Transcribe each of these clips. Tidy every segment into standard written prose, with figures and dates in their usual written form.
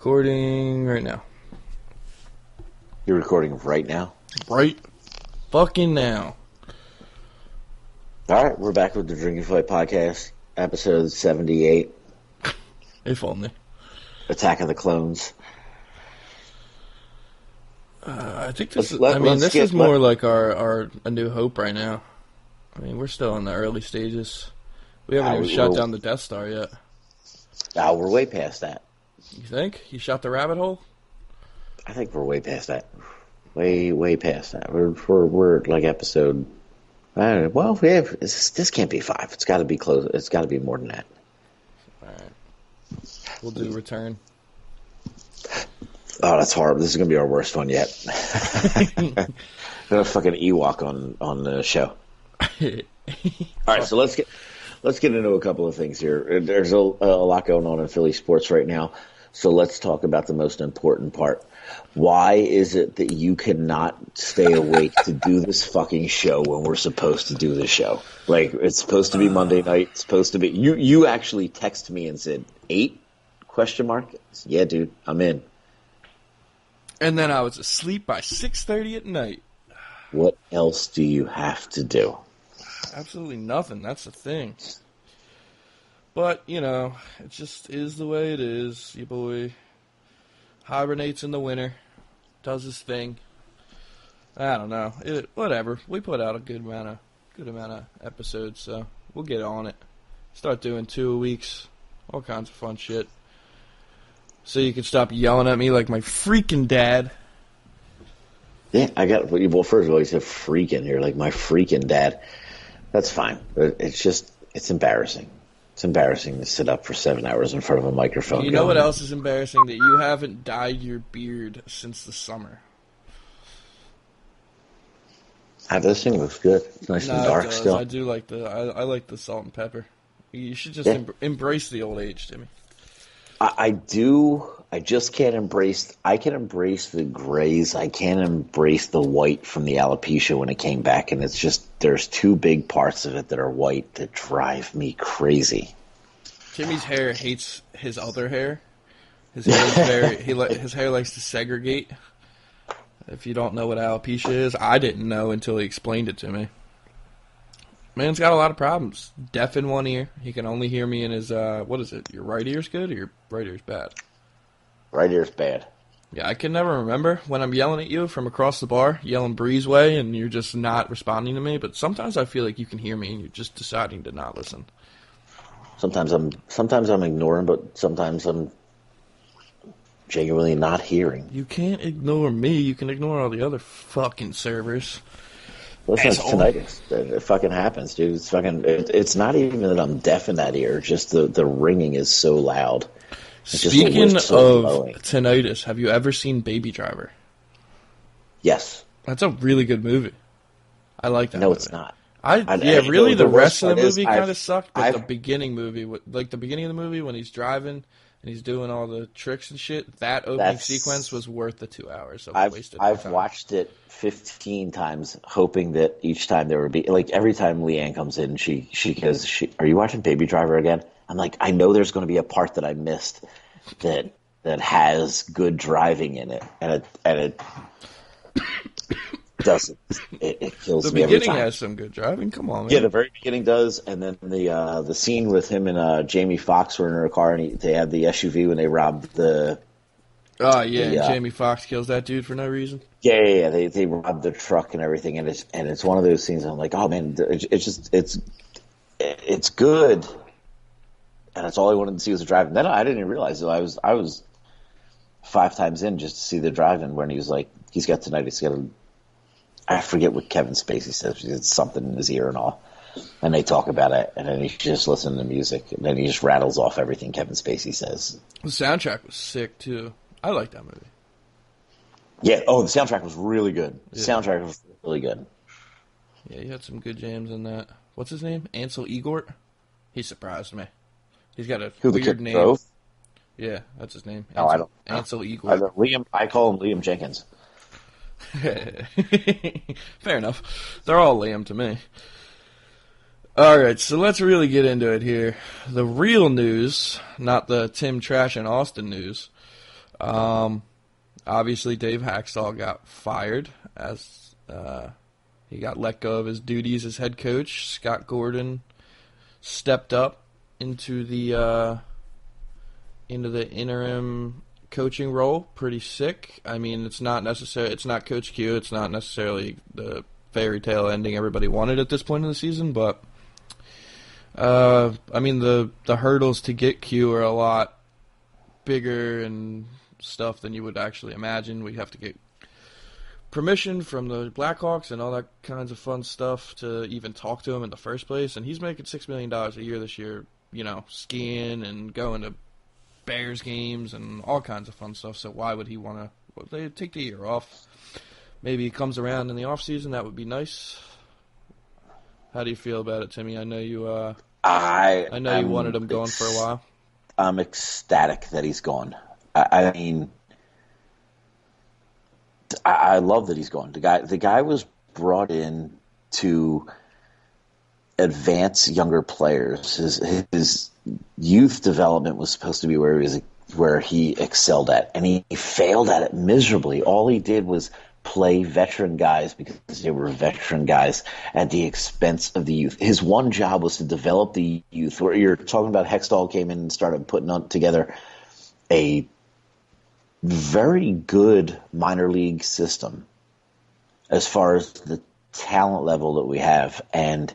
Recording right now. You're recording right now? Right fucking now. All right, we're back with the Drinking Phight podcast, episode 78. If only. Attack of the Clones. I think this is more like our A New Hope right now. I mean, we're still in the early stages. We haven't even shut down the Death Star yet. We're way past that. You think? You shot the rabbit hole? I think we're way past that. Way past that. We're like episode... I don't know. Well, this can't be 5. It's got to be close. It's got to be more than that. All right. We'll do Return. Oh, that's horrible. This is going to be our worst one yet. Got a fucking Ewok on the show. All right, so let's get into a couple of things here. There's a lot going on in Philly sports right now, so let's talk about the most important part. Why is it that you cannot stay awake to do this fucking show when we're supposed to do the show? Like, it's supposed to be Monday night. It's supposed to be... You actually texted me and said, 8? ? Yeah, dude, I'm in. And then I was asleep by 6:30 at night. What else do you have to do? Absolutely nothing. That's the thing. But, you know, it just is the way it is. Your boy hibernates in the winter, does his thing. I don't know. Whatever. We put out a good amount of episodes, so we'll get on it. Start doing 2 a weeks. All kinds of fun shit. So you can stop yelling at me like my freaking dad. Yeah, well, first of all, you said freaking. You're like my freaking dad. That's fine. But it's embarrassing. It's embarrassing to sit up for 7 hours in front of a microphone. You know what else is embarrassing? That you haven't dyed your beard since the summer. This thing looks good. It's nice and dark still. I do like I like the salt and pepper. You should just embrace the old age, Timmy. I do. I just can't embrace... I can embrace the grays. I can't embrace the white from the alopecia when it came back. And it's just... There's 2 big parts of it that are white that drive me crazy. Timmy's hair hates his other hair. His hair is his hair likes to segregate. If you don't know what alopecia is, I didn't know until he explained it to me. Man's got a lot of problems. Deaf in one ear. He can only hear me in his, what is it? Your right ear's good or your right ear's bad? Right ear's bad. Yeah, I can never remember when I'm yelling at you from across the bar, yelling Breeze way, and you're just not responding to me. But sometimes I feel like you can hear me and you're just deciding to not listen. Sometimes I'm ignoring, but sometimes I'm genuinely not hearing. You can't ignore me. You can ignore all the other fucking servers. Well, it's not tinnitus. It fucking happens, dude. It's fucking. It's not even that I'm deaf in that ear. Just the ringing is so loud. Speaking of tinnitus, have you ever seen Baby Driver? Yes. That's a really good movie. I like that. No, movie. It's not. Really, the rest of the movie kind of sucked, but the beginning movie, like the beginning of the movie when he's driving and he's doing all the tricks and shit, that opening sequence was worth the 2 hours of wasted time. I've watched it 15 times, hoping that each time there would be, like, every time Leanne comes in, she goes, are you watching Baby Driver again? I'm like, I know there's going to be a part that I missed that has good driving in it, and it doesn't. It kills me every time. The beginning has some good driving. Come on, man. Yeah, the very beginning does, and then the scene with him and Jamie Foxx were in a car, and they had the SUV when they robbed the. Oh yeah, Jamie Foxx kills that dude for no reason. Yeah. They robbed the truck and everything, and it's one of those scenes. I'm like, oh man, it's good, and that's all I wanted to see was the driving. Then I didn't even realize it. I was 5 times in just to see the driving when he was like, he's got tonight. He's got I forget what Kevin Spacey says. It's something in his ear and all. And they talk about it, and then he just listens to music, and then he just rattles off everything Kevin Spacey says. The soundtrack was sick, too. I like that movie. Yeah, the soundtrack was really good. The soundtrack was really good. Yeah, you had some good jams in that. What's his name? Ansel Elgort? He surprised me. He's got a weird name. Drove? Yeah, that's his name. I don't. Ansel Elgort. I call him Liam Jenkins. Fair enough. They're all Liam to me. Alright, so let's really get into it here. The real news, not the Tim Trash and Austin news. Obviously, Dave Haxtell got fired as he got let go of his duties as head coach. Scott Gordon stepped up into the interim coaching role. Pretty sick. I mean, it's not Coach Q. It's not necessarily the fairy tale ending everybody wanted at this point in the season, but I mean, the hurdles to get Q are a lot bigger and stuff than you would actually imagine. We have to get permission from the Blackhawks and all that kinds of fun stuff to even talk to him in the first place. And he's making $6 million a year this year, skiing and going to Bears games and all kinds of fun stuff. So why would he want to they take the year off? Maybe he comes around in the off season. That would be nice. How do you feel about it, Timmy? I know you. I know you wanted him going for a while. I'm ecstatic that he's gone. I mean, I love that he's gone. The guy was brought in to advance younger players. His youth development was supposed to be where he excelled at, and he failed at it miserably. All he did was play veteran guys because they were veteran guys at the expense of the youth. His one job was to develop the youth. Where you're talking about Hextall came in and started putting together a very good minor league system as far as the talent level that we have, and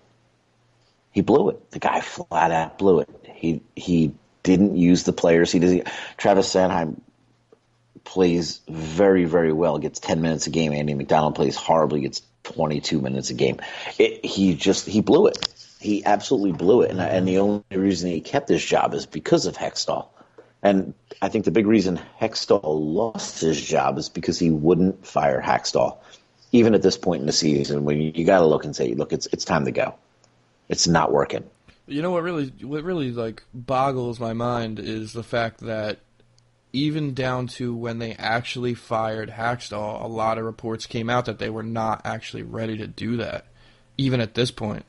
he blew it. The guy flat out blew it. He didn't use the players. Travis Sanheim plays very, very well, gets 10 minutes a game. Andy McDonald plays horribly, gets 22 minutes a game. He blew it. He absolutely blew it. And the only reason he kept his job is because of Hextall. And I think the big reason Hextall lost his job is because he wouldn't fire Hextall. Even at this point in the season, when you got to look and say, look, it's time to go. It's not working. You know what really like boggles my mind is the fact that even down to when they actually fired Haxtell, a lot of reports came out that they were not actually ready to do that. Even at this point,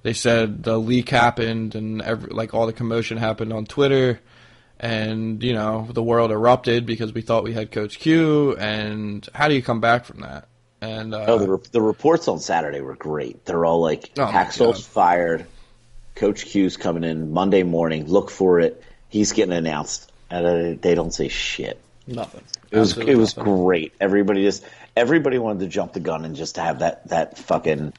they said the leak happened and all the commotion happened on Twitter, and the world erupted because we thought we had Coach Q. And how do you come back from that? And the reports on Saturday were great. They're all like, Haxtell's fired, Coach Q's coming in Monday morning. Look for it. He's getting announced. And they don't say shit. Nothing. It was great. Everybody wanted to jump the gun and just have that fucking.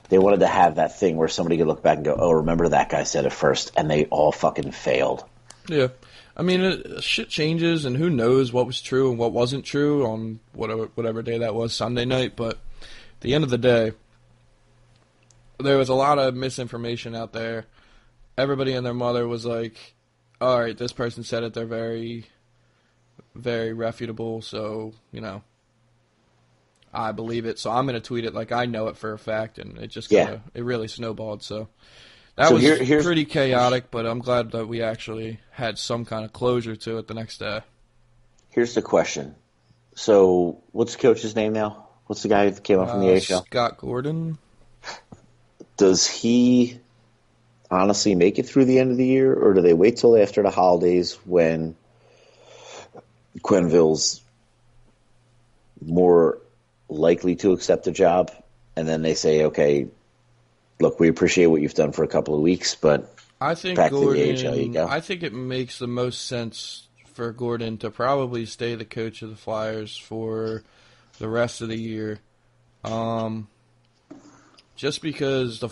They wanted to have that thing where somebody could look back and go, "Oh, remember that guy said it first," and they all fucking failed. Yeah, I mean, shit changes, and who knows what was true and what wasn't true on whatever day that was, Sunday night. But at the end of the day, there was a lot of misinformation out there. Everybody and their mother was like, all right, this person said it. They're very, very reputable. So, I believe it. So I'm going to tweet it like I know it for a fact. And it just it really snowballed. So that was pretty chaotic, but I'm glad that we actually had some kind of closure to it the next day. Here's the question. So what's the coach's name now? What's the guy that came up from the AHL? Scott Gordon. Does he honestly make it through the end of the year, or do they wait till after the holidays when Quenneville's more likely to accept the job, and then they say, okay, look, we appreciate what you've done for a couple of weeks, but I think back Gordon, to the AHL you go? I think it makes the most sense for Gordon to probably stay the coach of the Flyers for the rest of the year. Just because the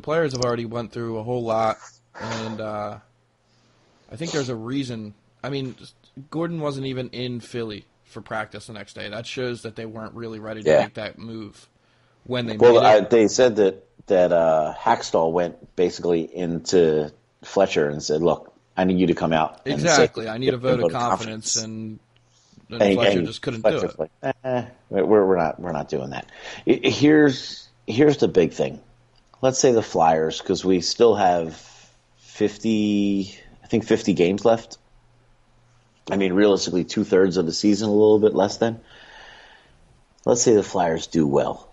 players have already went through a whole lot, and I think there's a reason. I mean, Gordon wasn't even in Philly for practice the next day. That shows that they weren't really ready to make that move when they made it. They said that Haxtall went basically into Fletcher and said, "Look, I need you to come out." Exactly, I need a vote of confidence, and Fletcher just couldn't do it. Like, we're not doing that. Here's the big thing. Let's say the Flyers, because we still have 50 games left. I mean, realistically, 2/3 of the season, a little bit less than. Let's say the Flyers do well.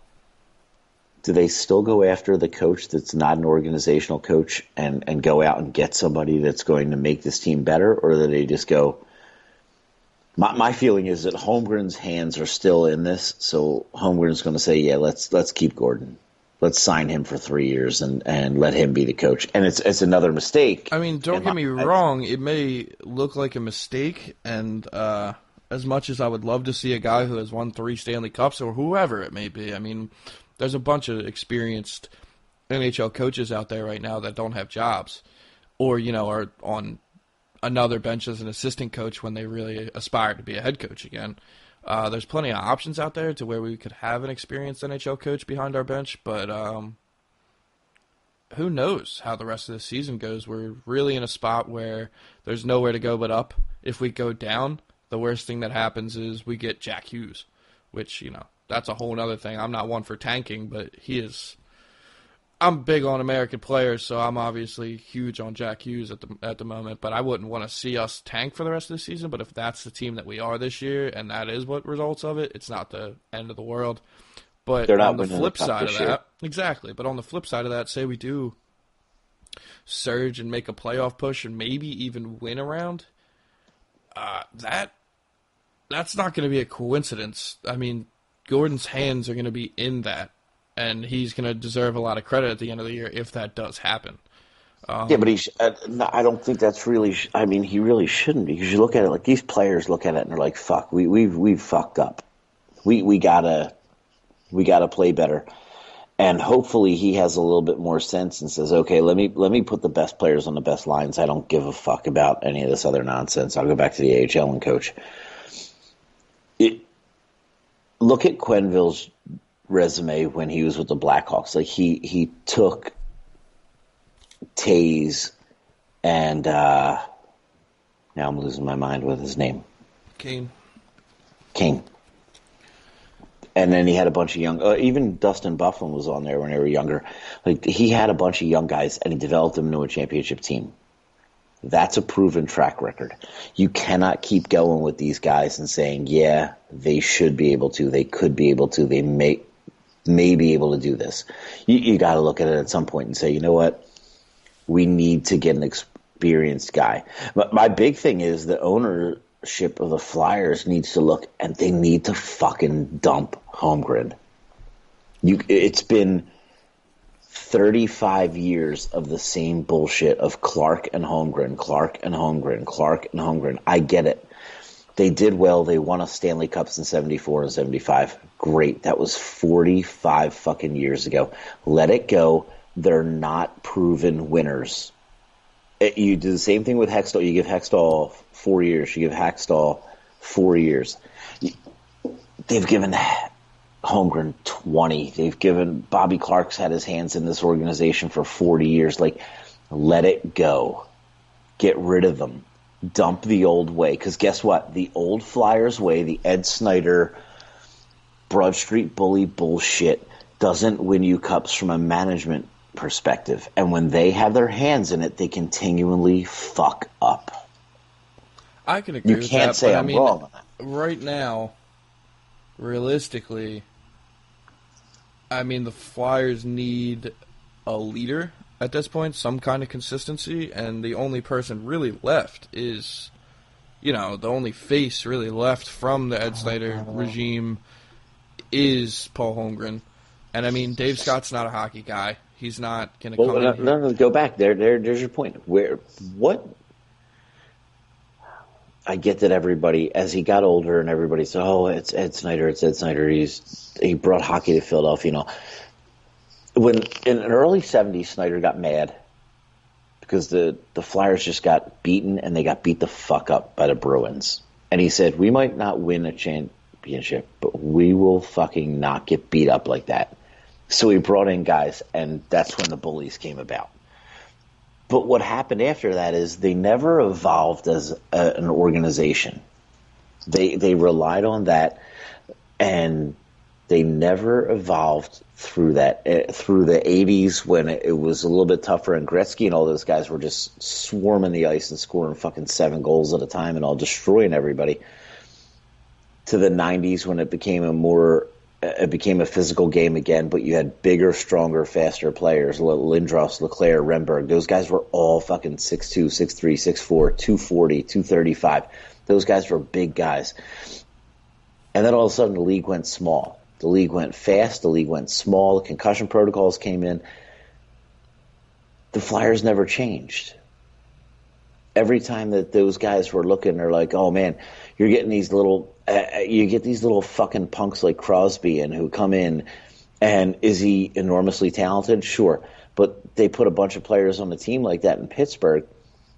Do they still go after the coach that's not an organizational coach and go out and get somebody that's going to make this team better? Or do they just go, My feeling is that Holmgren's hands are still in this, so Holmgren's going to say, "Yeah, let's keep Gordon. Let's sign him for 3 years and let him be the coach." And it's another mistake. I mean, don't get me wrong; it may look like a mistake, and as much as I would love to see a guy who has won 3 Stanley Cups or whoever it may be, I mean, there's a bunch of experienced NHL coaches out there right now that don't have jobs, or are on another bench as an assistant coach when they really aspire to be a head coach again. There's plenty of options out there to where we could have an experienced NHL coach behind our bench, but who knows how the rest of the season goes. We're really in a spot where there's nowhere to go but up. If we go down, the worst thing that happens is we get Jack Hughes, which, that's a whole other thing. I'm not one for tanking, but I'm big on American players, so I'm obviously huge on Jack Hughes at the moment, but I wouldn't want to see us tank for the rest of the season. But if that's the team that we are this year, and that is what results of it, it's not the end of the world. But on the flip side of that, exactly. But on the flip side of that, say we do surge and make a playoff push and maybe even win a round, that's not going to be a coincidence. I mean, Gordon's hands are going to be in that. And he's going to deserve a lot of credit at the end of the year if that does happen. Yeah, but I don't think that's really. I mean, he really shouldn't, because you look at it like these players look at it and they're like, "Fuck, we've fucked up. We gotta play better." And hopefully he has a little bit more sense and says, "Okay, let me put the best players on the best lines. I don't give a fuck about any of this other nonsense. I'll go back to the AHL and coach." Look at Quenneville's resume when he was with the Blackhawks. Like he took Taze and now I'm losing my mind with his name. Kane. And then he had a bunch of young, even Dustin Byfuglien was on there when they were younger. Like, he had a bunch of young guys and he developed them into a championship team. That's a proven track record. You cannot keep going with these guys and saying, yeah, they should be able to, they could be able to, they may be able to do this. You got to look at it at some point and say, you know what? We need to get an experienced guy. But my big thing is the ownership of the Flyers needs to look, and they need to fucking dump Holmgren. It's been 35 years of the same bullshit of Clark and Holmgren. I get it. They did well. They won a Stanley Cups in 74 and 75. Great. That was 45 fucking years ago. Let it go. They're not proven winners. You do the same thing with Hextall. You give Hextall 4 years. You give Hextall 4 years. They've given Holmgren 20. They've given Bobby Clark's had his hands in this organization for 40 years. Like, let it go. Get rid of them. Dump the old way. Because guess what? The old Flyers way, the Ed Snyder, Broad Street bully bullshit, doesn't win you cups from a management perspective. And when they have their hands in it, they continually fuck up. I can agree with that. You can't say I'm wrong on that. Right now, realistically, I mean, the Flyers need a leader at this point, some kind of consistency, and the only person really left is, the only face really left from the Ed Snyder regime is Paul Holmgren. And, I mean, Dave Scott's not a hockey guy. He's not going to come in. No, go back. There's your point. What? I get that everybody, as he got older and everybody said, oh, it's Ed Snyder. He brought hockey to Philadelphia, When in the early 70s, Snyder got mad because the Flyers just got beaten and they got beat the fuck up by the Bruins. And he said, we might not win a championship, but we will fucking not get beat up like that. So he brought in guys, and that's when the bullies came about. But what happened after that is they never evolved as an organization. They relied on that, and they never evolved through that. Through the 80s when it was a little bit tougher, and Gretzky and all those guys were just swarming the ice and scoring fucking 7 goals at a time and all destroying everybody. To the 90s when it became a more it became a physical game again, but you had bigger, stronger, faster players. Lindros, Leclerc, Renberg, those guys were all fucking 6'2", 6'3", 6'4", 240, 235. Those guys were big guys. And then all of a sudden the league went small. The league went fast. The league went small. The concussion protocols came in. The Flyers never changed. Every time that those guys were looking, they're like, oh, man, you're getting these little you get these little fucking punks like Crosby in who come in, and is he enormously talented? Sure. But they put a bunch of players on the team like that in Pittsburgh,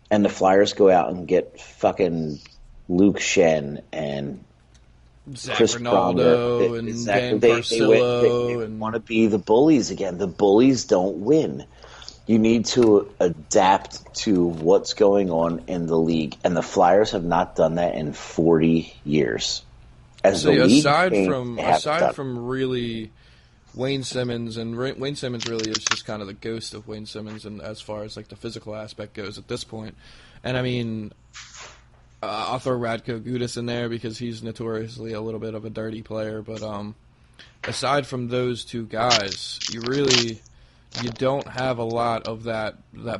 and the Flyers go out and get fucking Luke Shen and Zach Chris Ronaldo Pronger. and Exactly. Dan They Carcillo. want to be the bullies again. The bullies don't win. You need to adapt to what's going on in the league, and the Flyers have not done that in 40 years. Aside from really Wayne Simmons, and Wayne Simmons really is just kind of the ghost of Wayne Simmons, and as far as like the physical aspect goes at this point. And I mean, I'll throw Radko Gudas in there because he's notoriously a little bit of a dirty player. But aside from those two guys, you don't have a lot of that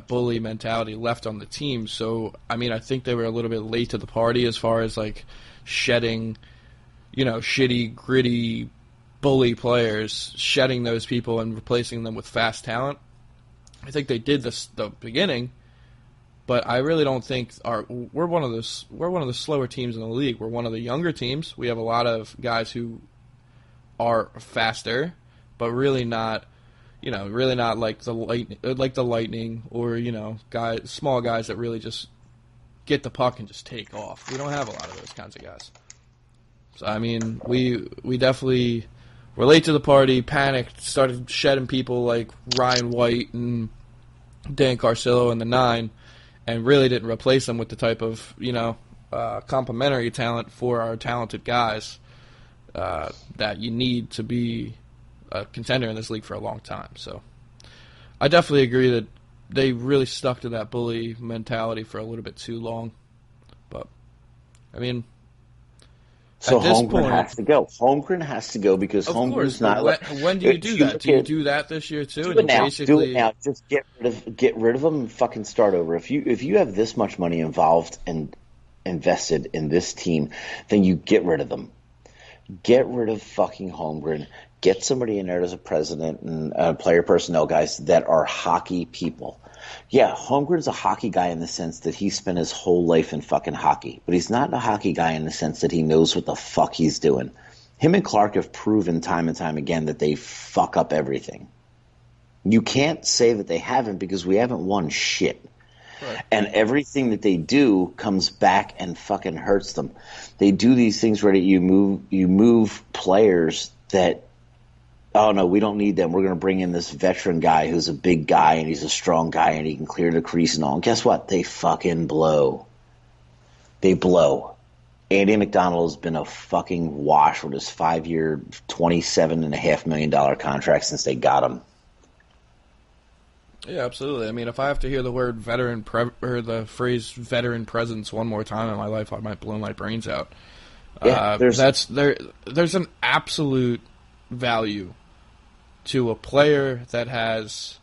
bully mentality left on the team. So, I mean, I think they were a little bit late to the party as far as, like, shedding, shitty, gritty, bully players, shedding those people and replacing them with fast talent. I think they did this the beginning, but I really don't think we're one of the slower teams in the league. We're one of the younger teams. We have a lot of guys who are faster, but really not like the Lightning or small guys that really just get the puck and just take off. We don't have a lot of those kinds of guys. So I mean, we definitely were late to the party, panicked, started shedding people like Ryan White and Dan Carcillo and the 9, and really didn't replace them with the type of complementary talent for our talented guys that you need to be a contender in this league for a long time. So I definitely agree that they really stuck to that bully mentality for a little bit too long. But I mean, so at this Holmgren point, has to go. Holmgren has to go because Holmgren's not. When do you do that? Do you do that this year too? Do it now. Do it now. Just get rid of them and fucking start over. If you have this much money involved and invested in this team, then you get rid of them. Get rid of fucking Holmgren. Get somebody in there as a president and player personnel guys that are hockey people. Yeah, Holmgren's a hockey guy in the sense that he spent his whole life in fucking hockey. But he's not a hockey guy in the sense that he knows what the fuck he's doing. Him and Clark have proven time and time again that they fuck up everything. You can't say that they haven't because we haven't won shit. Right. And everything that they do comes back and fucking hurts them. They do these things where you move players that, oh, no, we don't need them. We're going to bring in this veteran guy who's a big guy and he's a strong guy and he can clear the crease and all. And guess what? They fucking blow. They blow. Andy McDonald has been a fucking wash with his 5-year, $27.5 million contract since they got him. Yeah, absolutely. I mean, if I have to hear the word or the phrase veteran presence one more time in my life, I might blow my brains out. Yeah, there's an absolute value to a player that is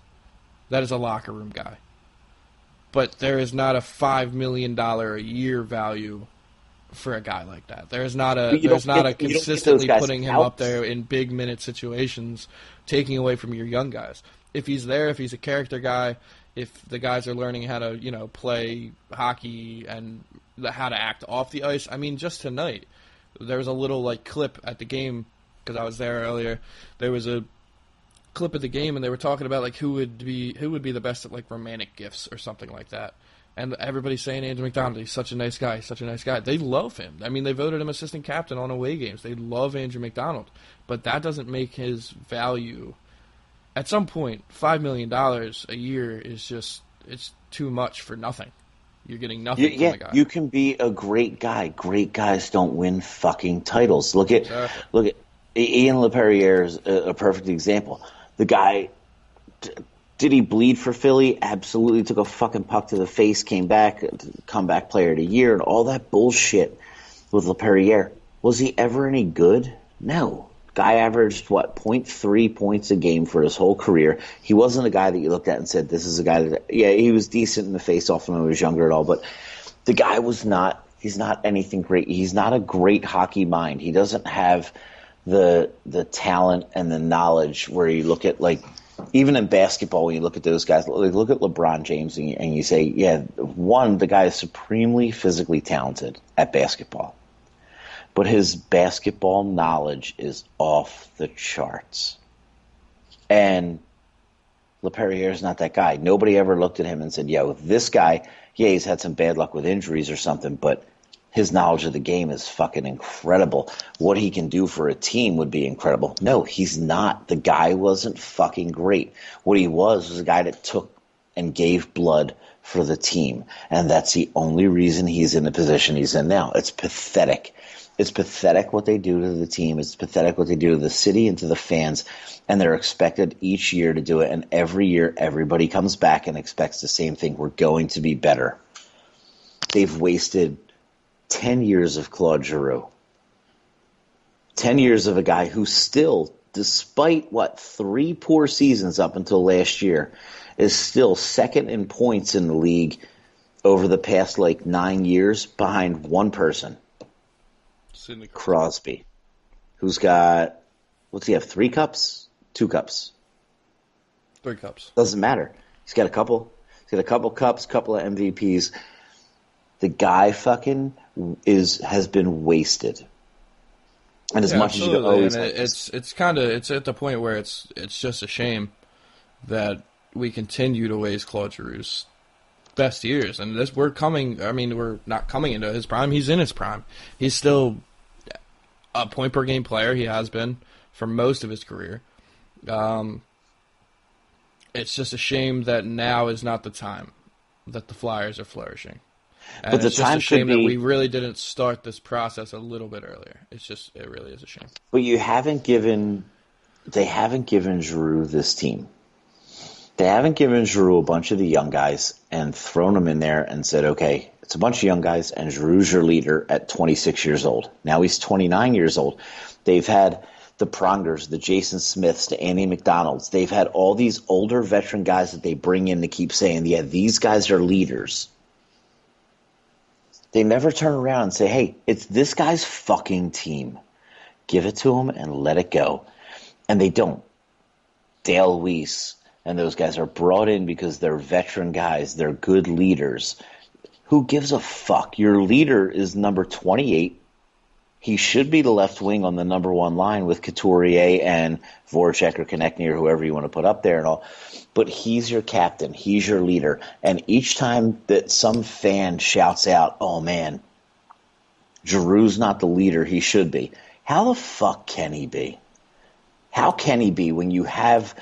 a locker room guy, but there is not a $5 million a year value for a guy like that. There's not a consistently putting him up there in big minute situations, taking away from your young guys. If he's there, if he's a character guy, if the guys are learning how to play hockey and how to act off the ice. I mean, just tonight there was a little clip at the game. Because I was there earlier, there was a clip of the game, and they were talking about who would be the best at romantic gifts or something like that. And everybody's saying Andrew McDonald, he's such a nice guy, such a nice guy. They love him. I mean, they voted him assistant captain on away games. They love Andrew McDonald, but that doesn't make his value. At some point, $5 million a year is it's too much for nothing. You're getting nothing from a guy. You can be a great guy. Great guys don't win fucking titles. Look at Ian LePerriere is a perfect example. The guy, did he bleed for Philly? Absolutely. Took a fucking puck to the face, came back, comeback player of the year, and all that bullshit with LePerriere. Was he ever any good? No. Guy averaged, 0.3 points a game for his whole career. He wasn't a guy that you looked at and said, this is a guy that, yeah, he was decent in the face-off when he was younger and all, but the guy he's not anything great. He's not a great hockey mind. He doesn't have the talent and the knowledge where you look at, like, even in basketball, when you look at those guys, like, look at LeBron James and you say, yeah, one, the guy is supremely physically talented at basketball. But his basketball knowledge is off the charts. And LaPerriere is not that guy. Nobody ever looked at him and said, yo, this guy, yeah, he's had some bad luck with injuries or something, but his knowledge of the game is fucking incredible. What he can do for a team would be incredible. No, he's not. The guy wasn't fucking great. What he was a guy that took and gave blood for the team. And that's the only reason he's in the position he's in now. It's pathetic. It's pathetic what they do to the team. It's pathetic what they do to the city and to the fans. And they're expected each year to do it. And every year, everybody comes back and expects the same thing. We're going to be better. They've wasted 10 years of Claude Giroux. 10 years of a guy who still, despite, 3 poor seasons up until last year, is still second in points in the league over the past, 9 years behind one person. Crosby, who's got, what's he have, 3 cups? 2 cups? 3 cups. Doesn't matter. He's got a couple. He's got a couple cups, couple of MVPs. The guy fucking has been wasted. And as much as you always, it's at the point where it's just a shame that we continue to waste Claude Giroux's best years. And we're not coming into his prime. He's in his prime. He's still a point per game player. He has been for most of his career. It's just a shame that now is not the time that the Flyers are flourishing. And but it's just a shame that we really didn't start this process a little bit earlier. It really is a shame. But they haven't given Giroux this team. They haven't given Giroux a bunch of the young guys and thrown them in there and said, okay, it's a bunch of young guys and Giroux's your leader at 26 years old. Now he's 29 years old. They've had the Prongers, the Jason Smiths, the Andy McDonalds. They've had all these older veteran guys that they bring in to keep saying, yeah, these guys are leaders. They never turn around and say, hey, it's this guy's fucking team. Give it to him and let it go. And they don't. Dale Weiss and those guys are brought in because they're veteran guys. They're good leaders. Who gives a fuck? Your leader is number 28. He should be the left wing on the number 1 line with Couturier and Voracek or Konechny or whoever you want to put up there and all. But he's your captain. He's your leader. And each time that some fan shouts out, oh, man, Giroux's not the leader he should be, how the fuck can he be? How can he be when you have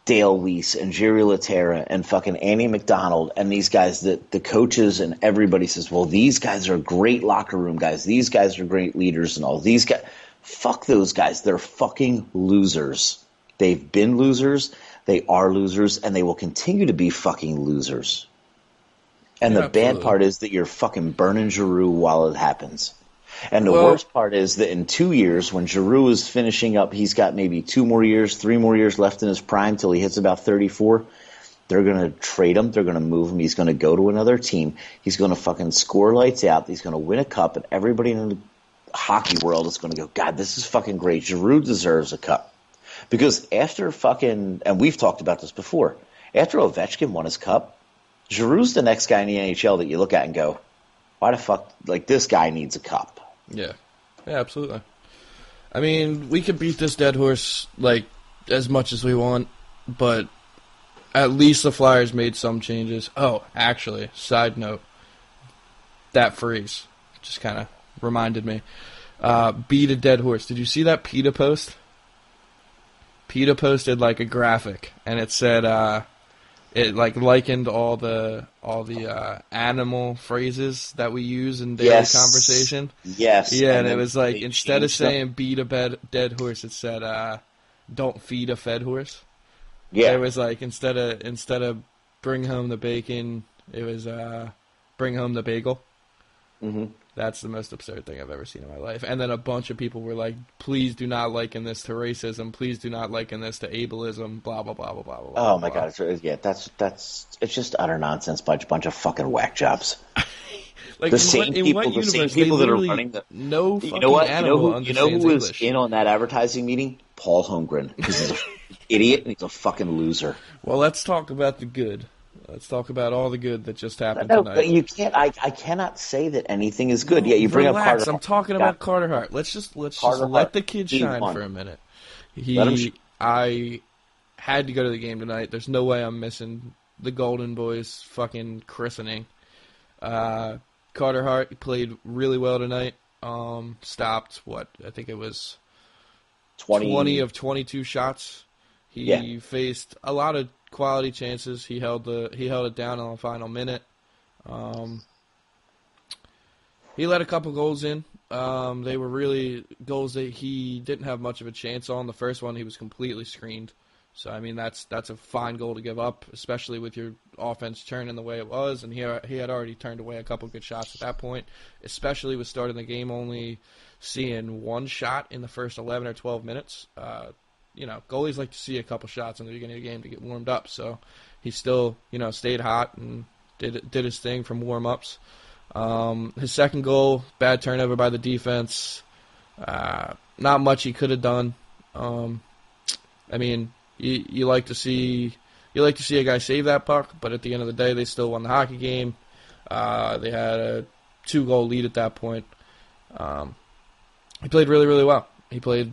Dale Weiss and Jerry Laterra and fucking Andy McDonald and these guys that the coaches and everybody says, well, these guys are great locker room guys. These guys are great leaders and all. These guys, fuck those guys. They're fucking losers. They've been losers. They are losers, and they will continue to be fucking losers. And the bad part is that you're fucking burning Giroux while it happens. And the worst part is that in 2 years, when Giroux is finishing up, he's got maybe 2 more years, 3 more years left in his prime till he hits about 34. They're going to trade him. They're going to move him. He's going to go to another team. He's going to fucking score lights out. He's going to win a cup, and everybody in the hockey world is going to go, God, this is fucking great. Giroux deserves a cup. Because after fucking, and we've talked about this before, after Ovechkin won his cup, Giroux's the next guy in the NHL that you look at and go, why the fuck, this guy needs a cup. Yeah, absolutely. I mean, we could beat this dead horse, as much as we want, but at least the Flyers made some changes. Oh, actually, side note, that phrase just kind of reminded me. Beat a dead horse. Did you see that PETA post? PETA posted a graphic, and it said it likened all the animal phrases that we use in daily conversation. Yes. Yeah, and it was instead of saying beat a dead horse, it said don't feed a fed horse. Yeah. It was instead of bring home the bacon, it was bring home the bagel. Mm-hmm. That's the most absurd thing I've ever seen in my life. And then a bunch of people were like, please do not liken this to racism. Please do not liken this to ableism. Blah, blah, blah, blah, blah, blah. Oh, my God. It's just utter nonsense by a bunch of fucking whack jobs. Like the same people that are running the... No fucking animal understands You know who was English. in on that advertising meeting? Paul Holmgren. Because he's an idiot and he's a fucking loser. Well, let's talk about the good. Let's talk about all the good that just happened No, tonight. but you can't. I cannot say that anything is good. Yeah, you bring Relax, up Carter. I'm talking about Carter Hart. Let's just let the kid shine for a minute. I had to go to the game tonight. There's no way I'm missing the Golden Boys fucking christening. Carter Hart played really well tonight. Stopped I think it was 20 of 22 shots. He faced a lot of quality chances. He held it down on the final minute. He let a couple goals in. They were really goals that he didn't have much of a chance on. The first one he was completely screened. So I mean that's a fine goal to give up, especially with your offense turning the way it was. And he had already turned away a couple good shots at that point, especially with starting the game only seeing one shot in the first 11 or 12 minutes. Goalies like to see a couple shots in the beginning of the game to get warmed up. So he still, stayed hot and did his thing from warm-ups. His second goal, bad turnover by the defense. Not much he could have done. You like to see a guy save that puck, but at the end of the day, they still won the hockey game. They had a 2-goal lead at that point. He played really, really well. He played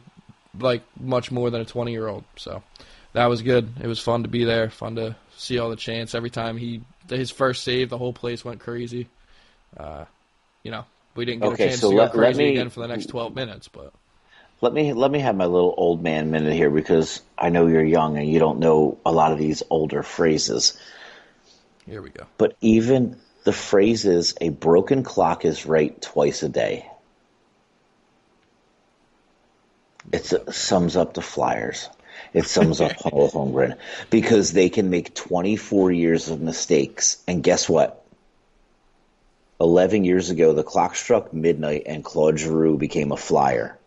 like much more than a 20-year-old. So that was good. It was fun to be there, fun to see all the chants. Every time his first save, the whole place went crazy. We didn't get a chance to go crazy again for the next 12 minutes, but let me have my little old man minute here, because I know you're young and you don't know a lot of these older phrases. Here we go. But even the phrases, a broken clock is right twice a day. It sums up the Flyers. It sums up Paul Holmgren, because they can make 24 years of mistakes. And guess what? 11 years ago, the clock struck midnight and Claude Giroux became a Flyer.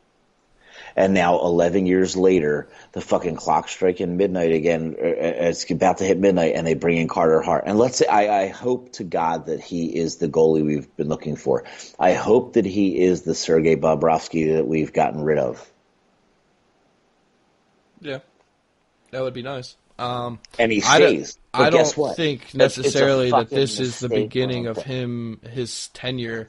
And now 11 years later, the fucking clock striking midnight again. It's about to hit midnight, and they bring in Carter Hart. And let's say I hope to God that he is the goalie we've been looking for. I hope that he is the Sergei Bobrovsky that we've gotten rid of. Yeah, that would be nice. And he stays. I don't think necessarily that this is the beginning of his tenure,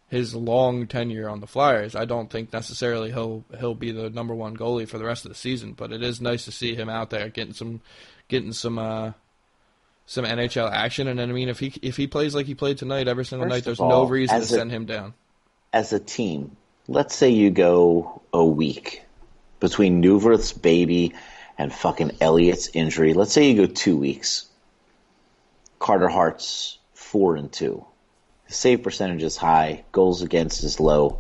his long tenure on the Flyers. I don't think necessarily he'll be the number one goalie for the rest of the season. But it is nice to see him out there getting some NHL action. And then, I mean, if he plays like he played tonight every single night, there's no reason to send him down. As a team, let's say you go a week between Neuwirth's baby and fucking Elliott's injury. Let's say you go 2 weeks. Carter Hart's 4-2. His save percentage is high. Goals against is low.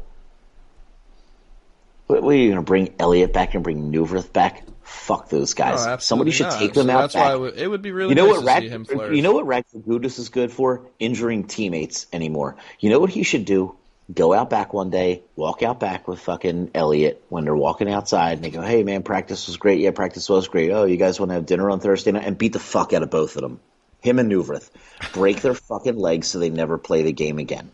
What are you going to bring Elliott back and bring Neuwirth back? Fuck those guys. No, somebody should take them out. That's why it would be really nice to see him flourish. You know what Radko Gudas is good for? Injuring teammates anymore. You know what he should do? Go out back one day, walk out back with fucking Elliott when they're walking outside, and they go, hey, man, practice was great. Yeah, practice was great. Oh, you guys want to have dinner on Thursday night? And beat the fuck out of both of them. Him and Neuwirth. Break their fucking legs so they never play the game again.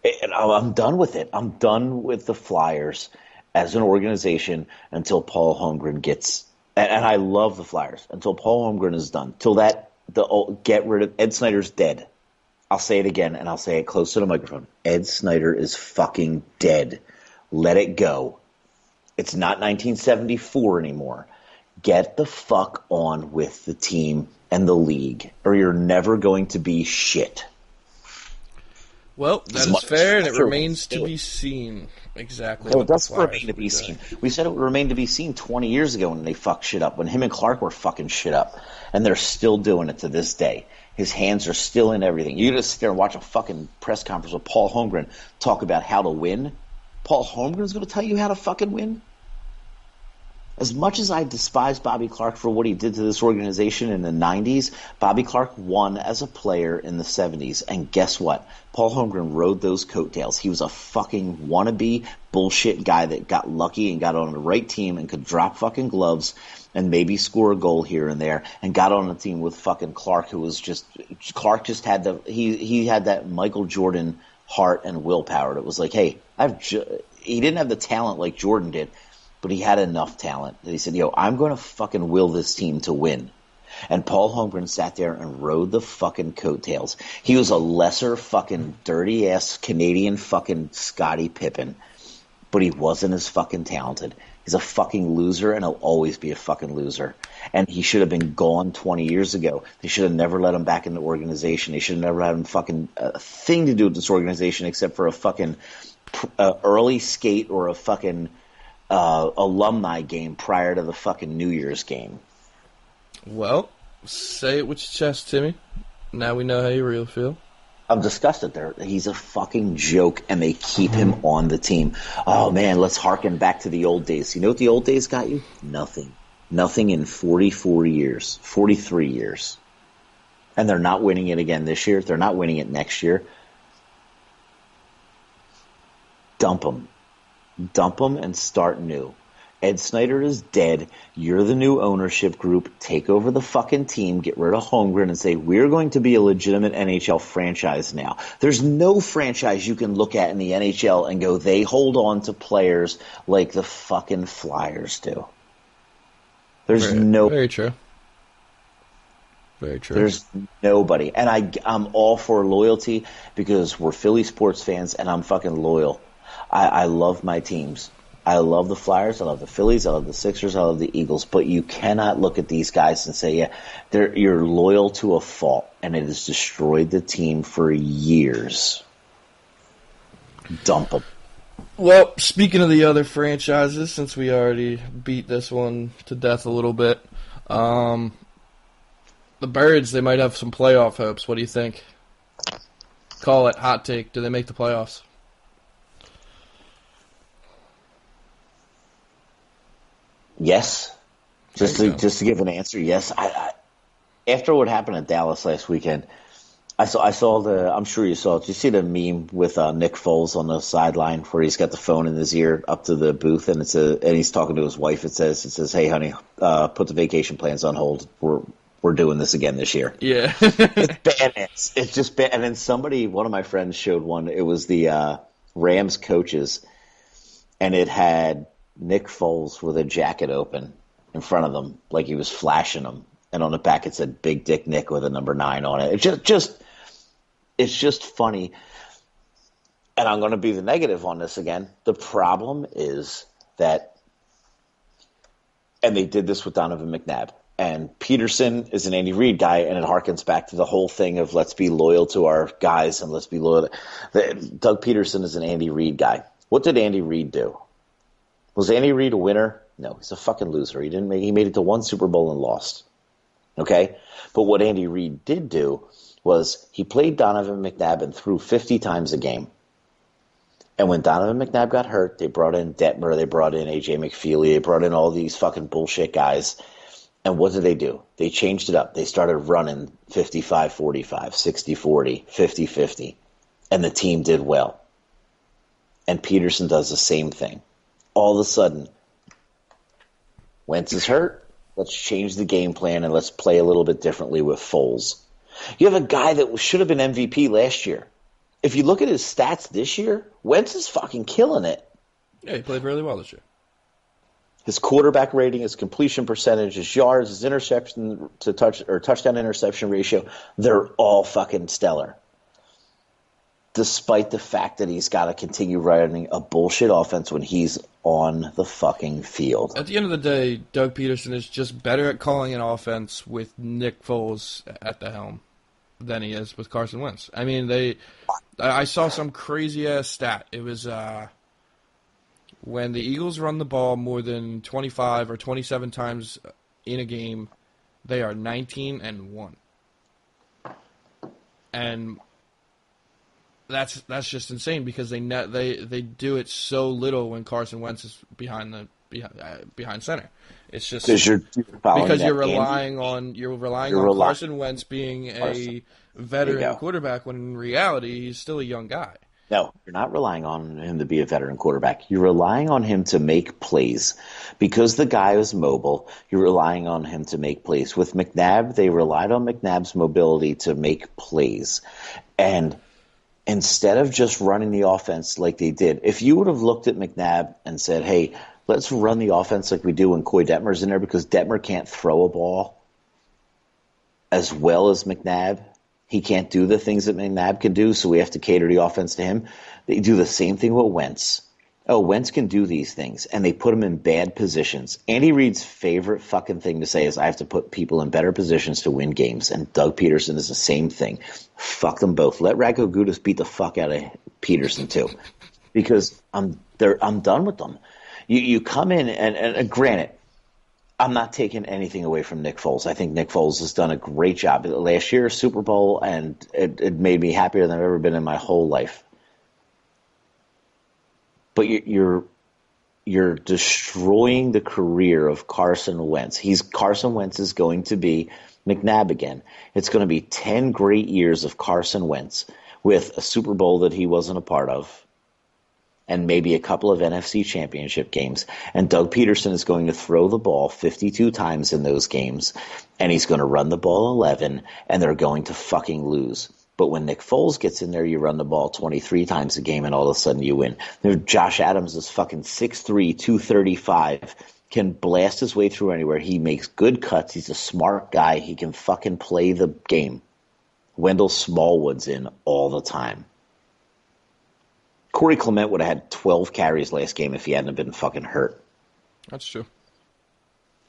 And I'm done with it. I'm done with the Flyers as an organization until Paul Holmgren gets – and I love the Flyers. Until Paul Holmgren is done. Get rid of – Ed Snyder's dead. I'll say it again, and I'll say it close to the microphone. Ed Snyder is fucking dead. Let it go. It's not 1974 anymore. Get the fuck on with the team and the league, or you're never going to be shit. Well, that is fair, and it remains to be seen exactly what the Flyers remain to be seen. We said it would remain to be seen 20 years ago when they fucked shit up, when him and Clark were fucking shit up, and they're still doing it to this day. His hands are still in everything. You just sit there and watch a fucking press conference with Paul Holmgren talk about how to win. Paul Holmgren's going to tell you how to fucking win? As much as I despise Bobby Clark for what he did to this organization in the 90s, Bobby Clark won as a player in the 70s. And guess what? Paul Holmgren rode those coattails. He was a fucking wannabe bullshit guy that got lucky and got on the right team and could drop fucking gloves and maybe score a goal here and there, and got on a team with fucking Clark, who was just – Clark just had he had that Michael Jordan heart and willpower. It was like, hey, he didn't have the talent like Jordan did, but he had enough talent that he said, yo, I'm going to fucking will this team to win. And Paul Holmgren sat there and rode the fucking coattails. He was a lesser fucking dirty-ass Canadian fucking Scottie Pippen, but he wasn't as fucking talented. He's a fucking loser, and he'll always be a fucking loser. And he should have been gone 20 years ago. They should have never let him back in the organization. They should have never had him fucking a thing to do with this organization except for a fucking early skate or a fucking alumni game prior to the fucking New Year's game. Well, say it with your chest, Timmy. Now we know how you really feel. I'm disgusted there. He's a fucking joke, and they keep him on the team. Oh, man, let's harken back to the old days. You know what the old days got you? Nothing. Nothing in 44 years, 43 years. And they're not winning it again this year. They're not winning it next year. Dump them. Dump them and start new. Ed Snyder is dead. You're the new ownership group. Take over the fucking team. Get rid of Holmgren and say, we're going to be a legitimate NHL franchise now. There's no franchise you can look at in the NHL and go, they hold on to players like the fucking Flyers do. There's Very true. Very true. There's nobody. And I'm all for loyalty because we're Philly sports fans and I'm fucking loyal. I love my teams. I love the Flyers, I love the Phillies, I love the Sixers, I love the Eagles, but you cannot look at these guys and say, yeah, you're loyal to a fault, and it has destroyed the team for years. Dump them. Well, speaking of the other franchises, since we already beat this one to death a little bit, the Birds, they might have some playoff hopes. What do you think? Call it hot take. Do they make the playoffs? Yes. Just to give an answer, yes. I after what happened at Dallas last weekend, I saw I'm sure you saw it. Did you see the meme with Nick Foles on the sideline where he's got the phone in his ear up to the booth and and he's talking to his wife. It says, "Hey honey, put the vacation plans on hold. We're doing this again this year." Yeah. It's bad. It's just bad. And then one of my friends showed one. It was the Rams coaches, and it had Nick Foles with a jacket open in front of them, like he was flashing them, and on the back it said "Big Dick Nick" with a number 9 on it. It's just funny. And I'm going to be the negative on this again. The problem is that, and they did this with Donovan McNabb, and Peterson is an Andy Reid guy, and it harkens back to the whole thing of let's be loyal to our guys and let's be loyal. Doug Peterson is an Andy Reid guy. What did Andy Reid do? Was Andy Reid a winner? No, he's a fucking loser. He made it to one Super Bowl and lost. Okay? But what Andy Reid did do was he played Donovan McNabb and threw 50 times a game. And when Donovan McNabb got hurt, they brought in Detmer, they brought in A.J. McFeely, they brought in all these fucking bullshit guys. And what did they do? They changed it up. They started running 55-45, 60-40, 50-50. And the team did well. And Peterson does the same thing. All of a sudden, Wentz is hurt. Let's change the game plan and let's play a little bit differently with Foles. You have a guy that should have been MVP last year. If you look at his stats this year, Wentz is fucking killing it. Yeah, he played really well this year. His quarterback rating, his completion percentage, his yards, his interception to touchdown interception ratio, they're all fucking stellar. Despite the fact that he's got to continue running a bullshit offense when he's on the fucking field. At the end of the day, Doug Peterson is just better at calling an offense with Nick Foles at the helm than he is with Carson Wentz. I mean, I saw some crazy-ass stat. It was when the Eagles run the ball more than 25 or 27 times in a game, they are 19-1. And that's just insane because they do it so little when Carson Wentz is behind behind center. It's just because you're relying on Carson Wentz being a veteran quarterback when in reality he's still a young guy. No, you're not relying on him to be a veteran quarterback. You're relying on him to make plays. Because the guy is mobile, you're relying on him to make plays. With McNabb, they relied on McNabb's mobility to make plays. And instead of just running the offense like they did, if you would have looked at McNabb and said, hey, let's run the offense like we do when Coy Detmer's in there because Detmer can't throw a ball as well as McNabb. He can't do the things that McNabb can do, so we have to cater the offense to him. They do the same thing with Wentz. Oh, Wentz can do these things, and they put him in bad positions. Andy Reid's favorite fucking thing to say is I have to put people in better positions to win games, and Doug Peterson is the same thing. Fuck them both. Let Radko Gudas beat the fuck out of Peterson, too, because I'm done with them. You come in, and granted, I'm not taking anything away from Nick Foles. I think Nick Foles has done a great job. Last year, Super Bowl, and it made me happier than I've ever been in my whole life. But you're destroying the career of Carson Wentz. Carson Wentz is going to be McNabb again. It's going to be 10 great years of Carson Wentz with a Super Bowl that he wasn't a part of, and maybe a couple of NFC championship games. And Doug Peterson is going to throw the ball 52 times in those games, and he's going to run the ball 11, and they're going to fucking lose. But when Nick Foles gets in there, you run the ball 23 times a game, and all of a sudden you win. Josh Adams is fucking 6'3", 235, can blast his way through anywhere. He makes good cuts. He's a smart guy. He can fucking play the game. Wendell Smallwood's in all the time. Corey Clement would have had 12 carries last game if he hadn't been fucking hurt. That's true.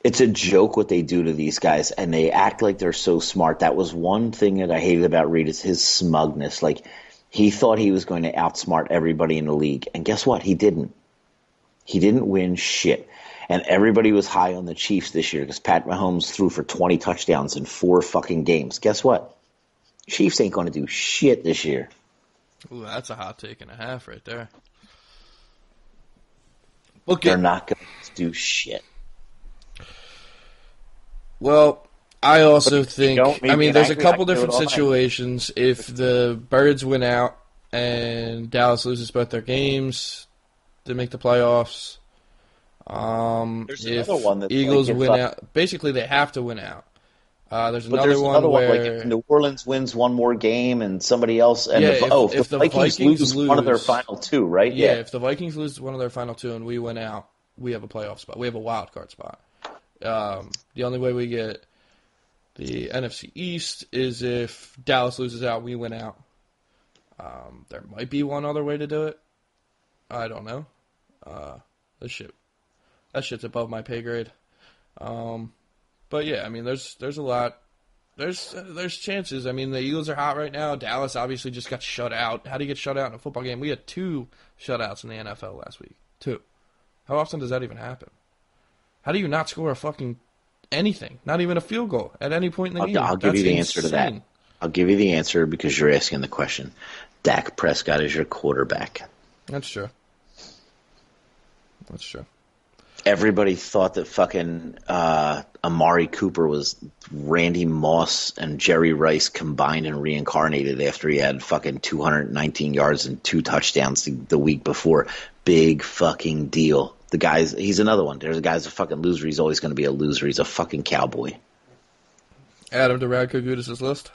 It's a joke what they do to these guys, and they act like they're so smart. That was one thing that I hated about Reid is his smugness. Like, he thought he was going to outsmart everybody in the league, and guess what? He didn't. He didn't win shit. And everybody was high on the Chiefs this year because Pat Mahomes threw for 20 touchdowns in 4 fucking games. Guess what? Chiefs ain't going to do shit this year. Ooh, that's a hot take and a half right there. They're not going to do shit. Well, I also think, there's a couple different situations. If the Birds win out and Dallas loses both their games to make the playoffs, if Eagles win out, basically they have to win out. There's another one where like if New Orleans wins one more game and somebody else, and if the Vikings lose one of their final 2, right? Yeah, if the Vikings lose one of their final 2 and we win out, we have a playoff spot. We have a wild card spot. The only way we get the NFC East is if Dallas loses out, we win out. There might be one other way to do it. I don't know. That shit's above my pay grade. But yeah, there's a lot. There's chances. The Eagles are hot right now. Dallas obviously just got shut out. How do you get shut out in a football game? We had 2 shutouts in the NFL last week. 2. How often does that even happen? How do you not score a fucking anything? Not even a field goal at any point in the game? I'll give you the answer to that. I'll give you the answer because you're asking the question. Dak Prescott is your quarterback. That's true. Everybody thought that fucking Amari Cooper was Randy Moss and Jerry Rice combined and reincarnated after he had fucking 219 yards and 2 touchdowns the week before. Big fucking deal. He's another one. There's a guy's a fucking loser. He's always going to be a loser. He's a fucking cowboy. Add him to Radko Gudas' list?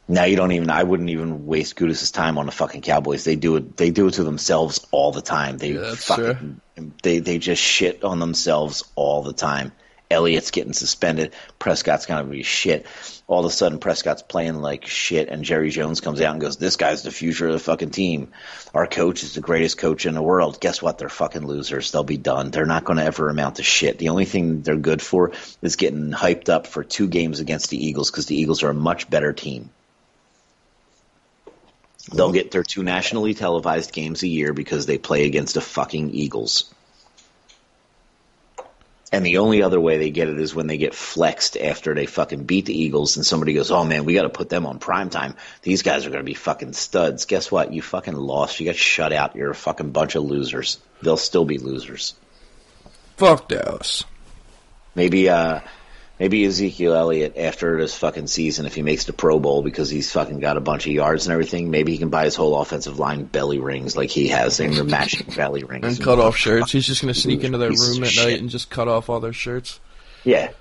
No, you don't even. I wouldn't even waste Gudas' time on the fucking Cowboys. They do it to themselves all the time. They just shit on themselves all the time. Elliott's getting suspended. Prescott's going to be shit. All of a sudden, Prescott's playing like shit, and Jerry Jones comes out and goes, "This guy's the future of the fucking team. Our coach is the greatest coach in the world." Guess what? They're fucking losers. They'll be done. They're not going to ever amount to shit. The only thing they're good for is getting hyped up for 2 games against the Eagles because the Eagles are a much better team. They'll get their 2 nationally televised games a year because they play against the fucking Eagles. And the only other way they get it is when they get flexed after they fucking beat the Eagles and somebody goes, "Oh man, we got to put them on primetime. These guys are going to be fucking studs." Guess what? You fucking lost. You got shut out. You're a fucking bunch of losers. They'll still be losers. Fuck Dallas. Maybe Ezekiel Elliott, after this fucking season, if he makes the Pro Bowl because he's fucking got a bunch of yards and everything, maybe he can buy his whole offensive line belly rings like he has, and they're matching belly rings. And cut off shirts. He's just going to sneak into their room at night and just cut off all their shirts. Yeah.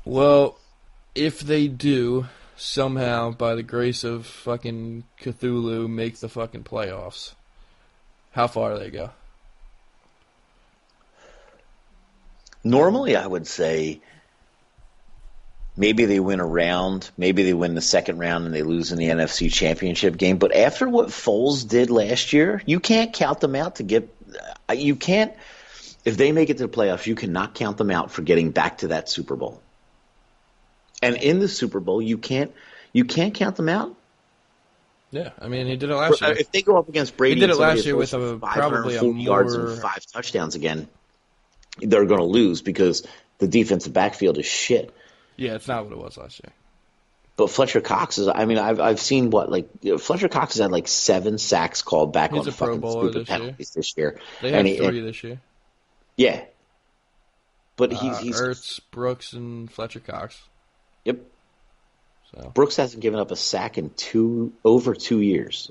Well, if they do, somehow, by the grace of fucking Cthulhu, make the fucking playoffs, how far do they go? Normally, I would say maybe they win a round, maybe they win the second round and they lose in the NFC Championship game. But after what Foles did last year, you can't count them out to get – you can't – if they make it to the playoffs, you cannot count them out for getting back to that Super Bowl. And in the Super Bowl, you can't count them out. Yeah, I mean, he did it last year. If they go up against Brady, he did it last year with probably a more yards and 5 touchdowns again. They're going to lose because the defensive backfield is shit. Yeah, it's not what it was last year. But Fletcher Cox is. I mean, I've seen Fletcher Cox has had like 7 sacks called back on fucking stupid penalties this year. They had 3 this year. Yeah, but he's Ertz, Brooks, and Fletcher Cox. Yep. So Brooks hasn't given up a sack in over 2 years.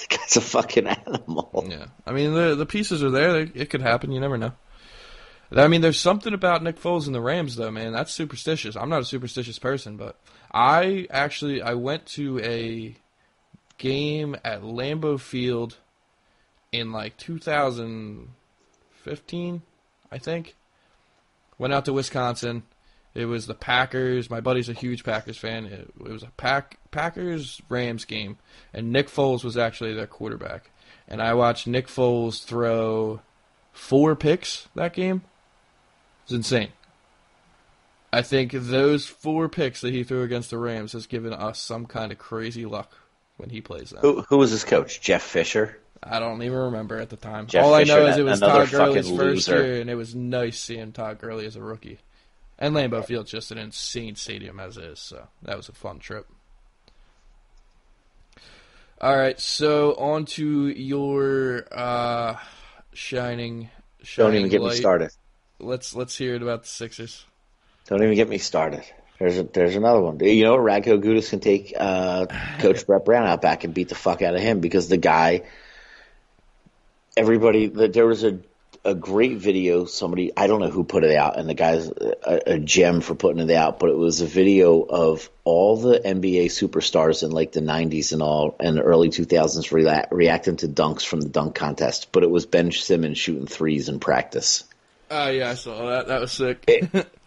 Guy's a fucking animal. Yeah, I mean the pieces are there. It could happen. You never know. I mean, there's something about Nick Foles and the Rams, though, man. That's superstitious. I'm not a superstitious person, but I went to a game at Lambeau Field in like 2015, I think. Went out to Wisconsin. It was the Packers. My buddy's a huge Packers fan. It was a Packers-Rams game, and Nick Foles was actually their quarterback. And I watched Nick Foles throw 4 picks that game. It's insane. I think those 4 picks that he threw against the Rams has given us some kind of crazy luck when he plays them. Who was his coach? Jeff Fisher? I don't even remember at the time. Jeff All Fisher, I know is it was Todd Gurley's first loser. year, and it was nice seeing Todd Gurley as a rookie. And Lambeau Field's just an insane stadium as is, so that was a fun trip. All right, so on to your shining Don't even get light. me started. Let's hear it about the Sixers. Don't even get me started. There's another one. You know, Radko Gudas can take Coach Brett Brown out back and beat the fuck out of him because the guy. There was a great video. Somebody, I don't know who put it out, and the guy's a gem for putting it out. But it was a video of all the NBA superstars in like the '90s and the early 2000s reacting to dunks from the dunk contest. But it was Ben Simmons shooting threes in practice. Oh, yeah, I saw that. That was sick.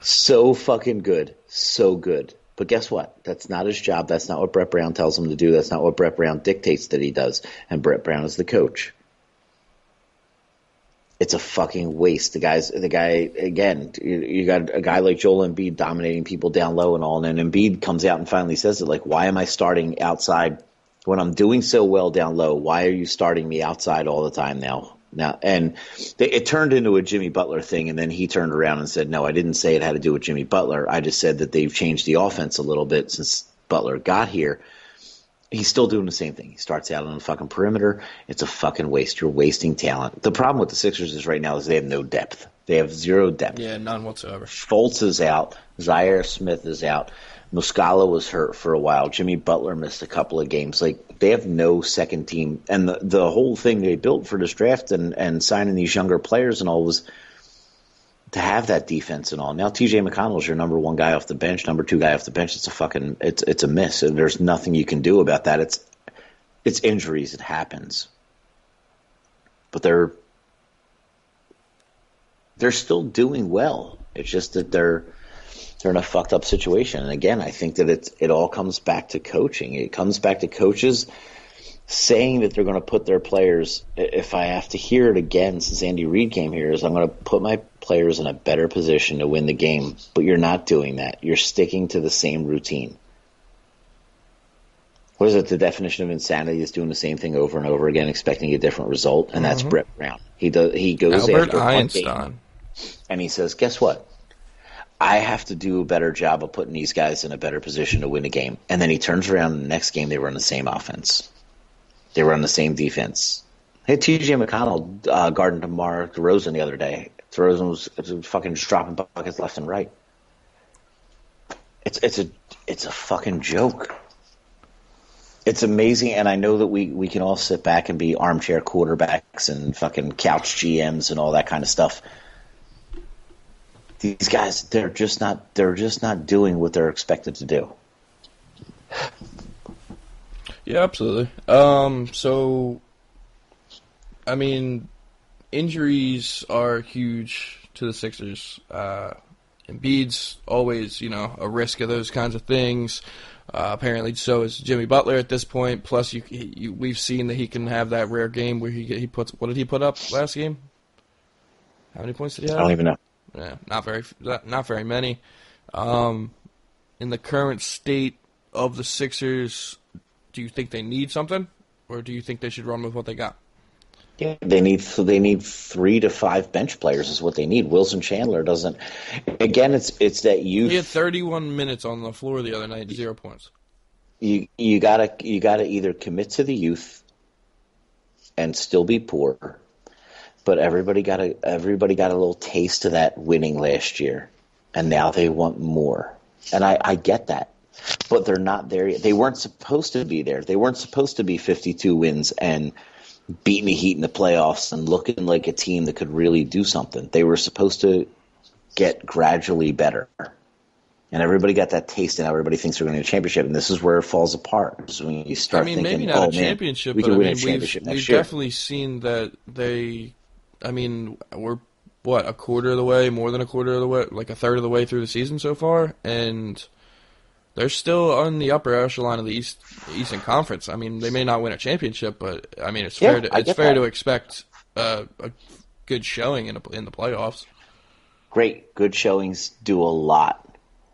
So fucking good. So good. But guess what? That's not his job. That's not what Brett Brown tells him to do. That's not what Brett Brown dictates that he does. And Brett Brown is the coach. It's a fucking waste. The guy, again, you got a guy like Joel Embiid dominating people down low and all, and then Embiid comes out and finally says it, like, why am I starting outside when I'm doing so well down low? Why are you starting me outside all the time now? And it turned into a Jimmy Butler thing, and then he turned around and said, no, I didn't say it had to do with Jimmy Butler. I just said that they've changed the offense a little bit since Butler got here. He's still doing the same thing. He starts out on the fucking perimeter. It's a fucking waste. You're wasting talent. The problem with the Sixers is right now is they have no depth. They have 0 depth. Yeah, none whatsoever. Fultz is out. Zaire Smith is out. Muscala was hurt for a while. Jimmy Butler missed a couple of games. Like, they have no second team. And the whole thing they built for this draft and signing these younger players and all was to have that defense and all. Now TJ McConnell is your number 1 guy off the bench, number 2 guy off the bench. It's a miss. And there's nothing you can do about that. It's injuries. It happens. But they're still doing well. It's just that they're in a fucked up situation. And again, I think that it all comes back to coaching. It comes back to coaches saying that they're going to put their players, if I have to hear it again since Andy Reid came here, is I'm going to put my players in a better position to win the game. But you're not doing that. You're sticking to the same routine. What is it? The definition of insanity is doing the same thing over and over again, expecting a different result, and that's Brett Brown. He goes Albert after Einstein. one game, and he says, guess what? I have to do a better job of putting these guys in a better position to win a game. And then he turns around in the next game, they run the same offense. They run the same defense. Hey, TJ McConnell guarding DeMar DeRozan the other day. fucking just dropping buckets left and right. It's a fucking joke. It's amazing, and I know that we can all sit back and be armchair quarterbacks and fucking couch GMs and all that kind of stuff. These guys, they're just not doing what they're expected to do. Yeah, absolutely. So, I mean, injuries are huge to the Sixers. Embiid's always, a risk of those kinds of things. Apparently, so is Jimmy Butler at this point. Plus, we've seen that he can have that rare game where he puts. What did he put up last game? How many points did he have? I don't even know. Yeah, not very many. In the current state of the Sixers, do you think they need something, or do you think they should run with what they got? Yeah, they need 3 to 5 bench players is what they need. Wilson Chandler doesn't. Again, it's that youth. He had 31 minutes on the floor the other night, 0 points. You gotta either commit to the youth and still be poor, but everybody got a little taste of that winning last year, and now they want more. And I get that, but they're not there yet. They weren't supposed to be there. They weren't supposed to be 52 wins and beating the Heat in the playoffs and looking like a team that could really do something. They were supposed to get gradually better. And everybody got that taste, and everybody thinks they're going to win a championship, and this is where it falls apart. So when you start thinking, maybe not a championship, but win a championship next year. We've definitely seen that we're, a quarter of the way, more than a quarter of the way, like a third of the way through the season so far, and they're still on the upper echelon of the Eastern Conference. I mean, they may not win a championship, but it's fair to expect a good showing in the playoffs. Great, good showings do a lot.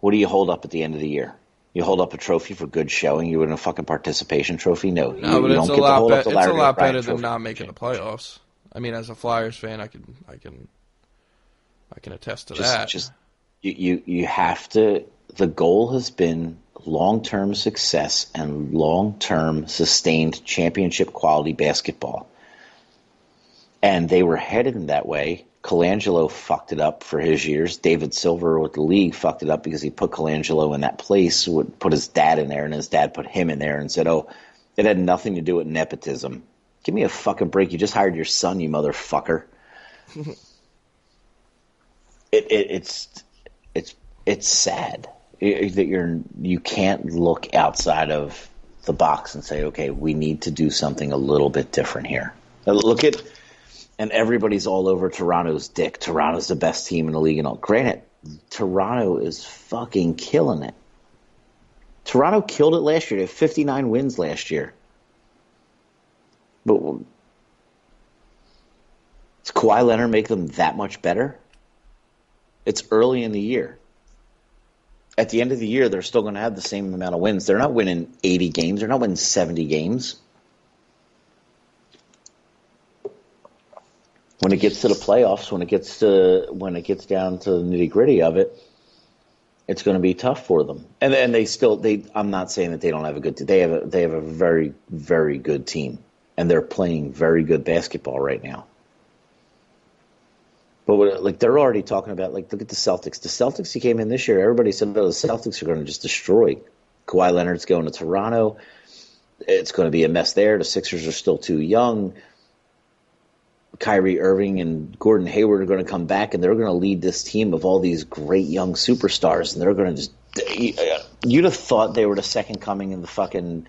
What do you hold up at the end of the year? You hold up a trophy for good showing. You win a fucking participation trophy. No, but you don't get to hold up the Larry It's a lot better trophy than not making the playoffs. I mean, as a Flyers fan, I can attest to that. You have to. The goal has been long-term success and long-term sustained championship quality basketball. And they were headed in that way. Colangelo fucked it up for his years. David Silver with the league fucked it up because he put Colangelo in that place, would put his dad in there, and his dad put him in there and said, oh, it had nothing to do with nepotism. Give me a fucking break. You just hired your son, you motherfucker. It's sad that you can't look outside of the box and say, okay, we need to do something a little bit different here. Look at, and everybody's all over Toronto's dick. Toronto's the best team in the league and all. Granted, Toronto is fucking killing it. Toronto killed it last year. They had 59 wins last year. But does Kawhi Leonard make them that much better? It's early in the year. At the end of the year, they're still going to have the same amount of wins. They're not winning 80 games. They're not winning 70 games. When it gets to the playoffs, when it gets down to the nitty-gritty of it, it's going to be tough for them. And I'm not saying that they don't have a good team. They have a very, very good team, and they're playing very good basketball right now. But they're already talking about, look at the Celtics. The Celtics who came in this year, everybody said, the Celtics are going to just destroy. Kawhi Leonard's going to Toronto. It's going to be a mess there. The Sixers are still too young. Kyrie Irving and Gordon Hayward are going to come back, and they're going to lead this team of all these great young superstars, and they're going to just – you'd have thought they were the second coming in the fucking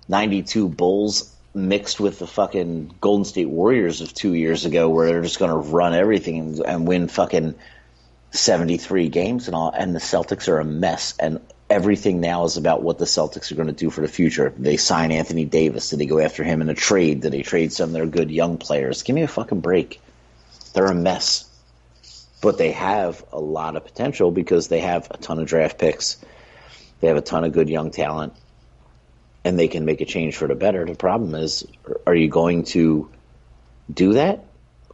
92 Bulls mixed with the fucking Golden State Warriors of 2 years ago, where they're just going to run everything and win fucking 73 games and all. And the Celtics are a mess. And everything now is about what the Celtics are going to do for the future. They sign Anthony Davis. Did they go after him in a trade? Did they trade some of their good young players? Give me a fucking break. They're a mess. But they have a lot of potential because they have a ton of draft picks. They have a ton of good young talent. And they can make a change for the better. The problem is, are you going to do that?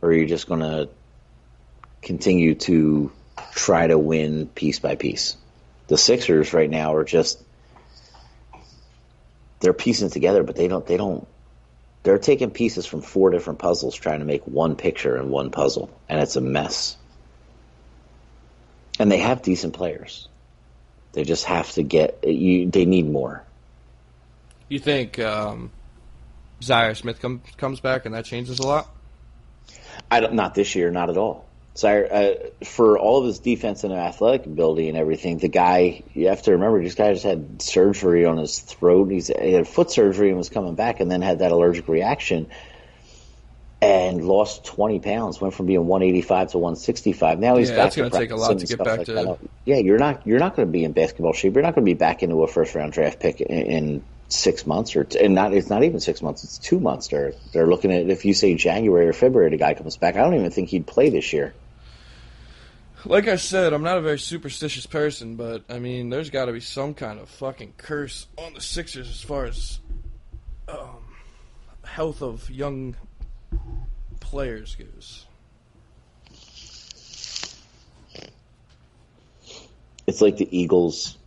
Or are you just going to continue to try to win piece by piece? The Sixers right now are just, they're piecing it together, but they don't They're taking pieces from 4 different puzzles trying to make one picture in one puzzle, and it's a mess. And they have decent players. They just have to they need more. You think Zaire Smith comes back and that changes a lot? Not this year, not at all. Zaire, for all of his defense and athletic ability and everything, the guy, you have to remember, this guy just had surgery on his throat. He had foot surgery and was coming back, and then had that allergic reaction and lost 20 pounds. Went from being 185 to 165. Now he's back. That's going to take a lot to get back to. That. Yeah, you're not going to be in basketball shape. You're not going to be back into a first round draft pick in 6 months, it's not even 6 months. It's 2 months. They're looking at, if you say January or February, the guy comes back. I don't even think he'd play this year. Like I said, I'm not a very superstitious person, but, I mean, there's got to be some kind of fucking curse on the Sixers as far as health of young players goes. It's like the Eagles.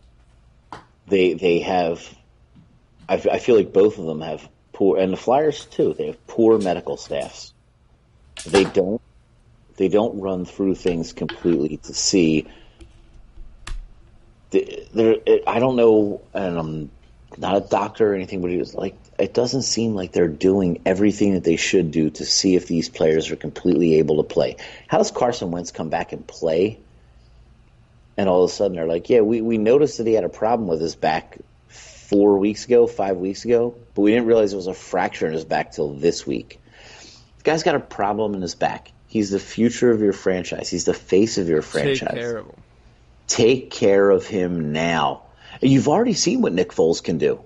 They have, I feel like both of them have poor, and the Flyers too, they have poor medical staffs. They don't run through things completely to see. I don't know, and I'm not a doctor or anything, but it doesn't seem like they're doing everything that they should do to see if these players are completely able to play. How does Carson Wentz come back and play? And all of a sudden they're like, yeah, we noticed that he had a problem with his back 5 weeks ago, but we didn't realize it was a fracture in his back till this week. The guy's got a problem in his back. He's the future of your franchise. He's the face of your franchise. Take care of him. Take care of him now. You've already seen what Nick Foles can do.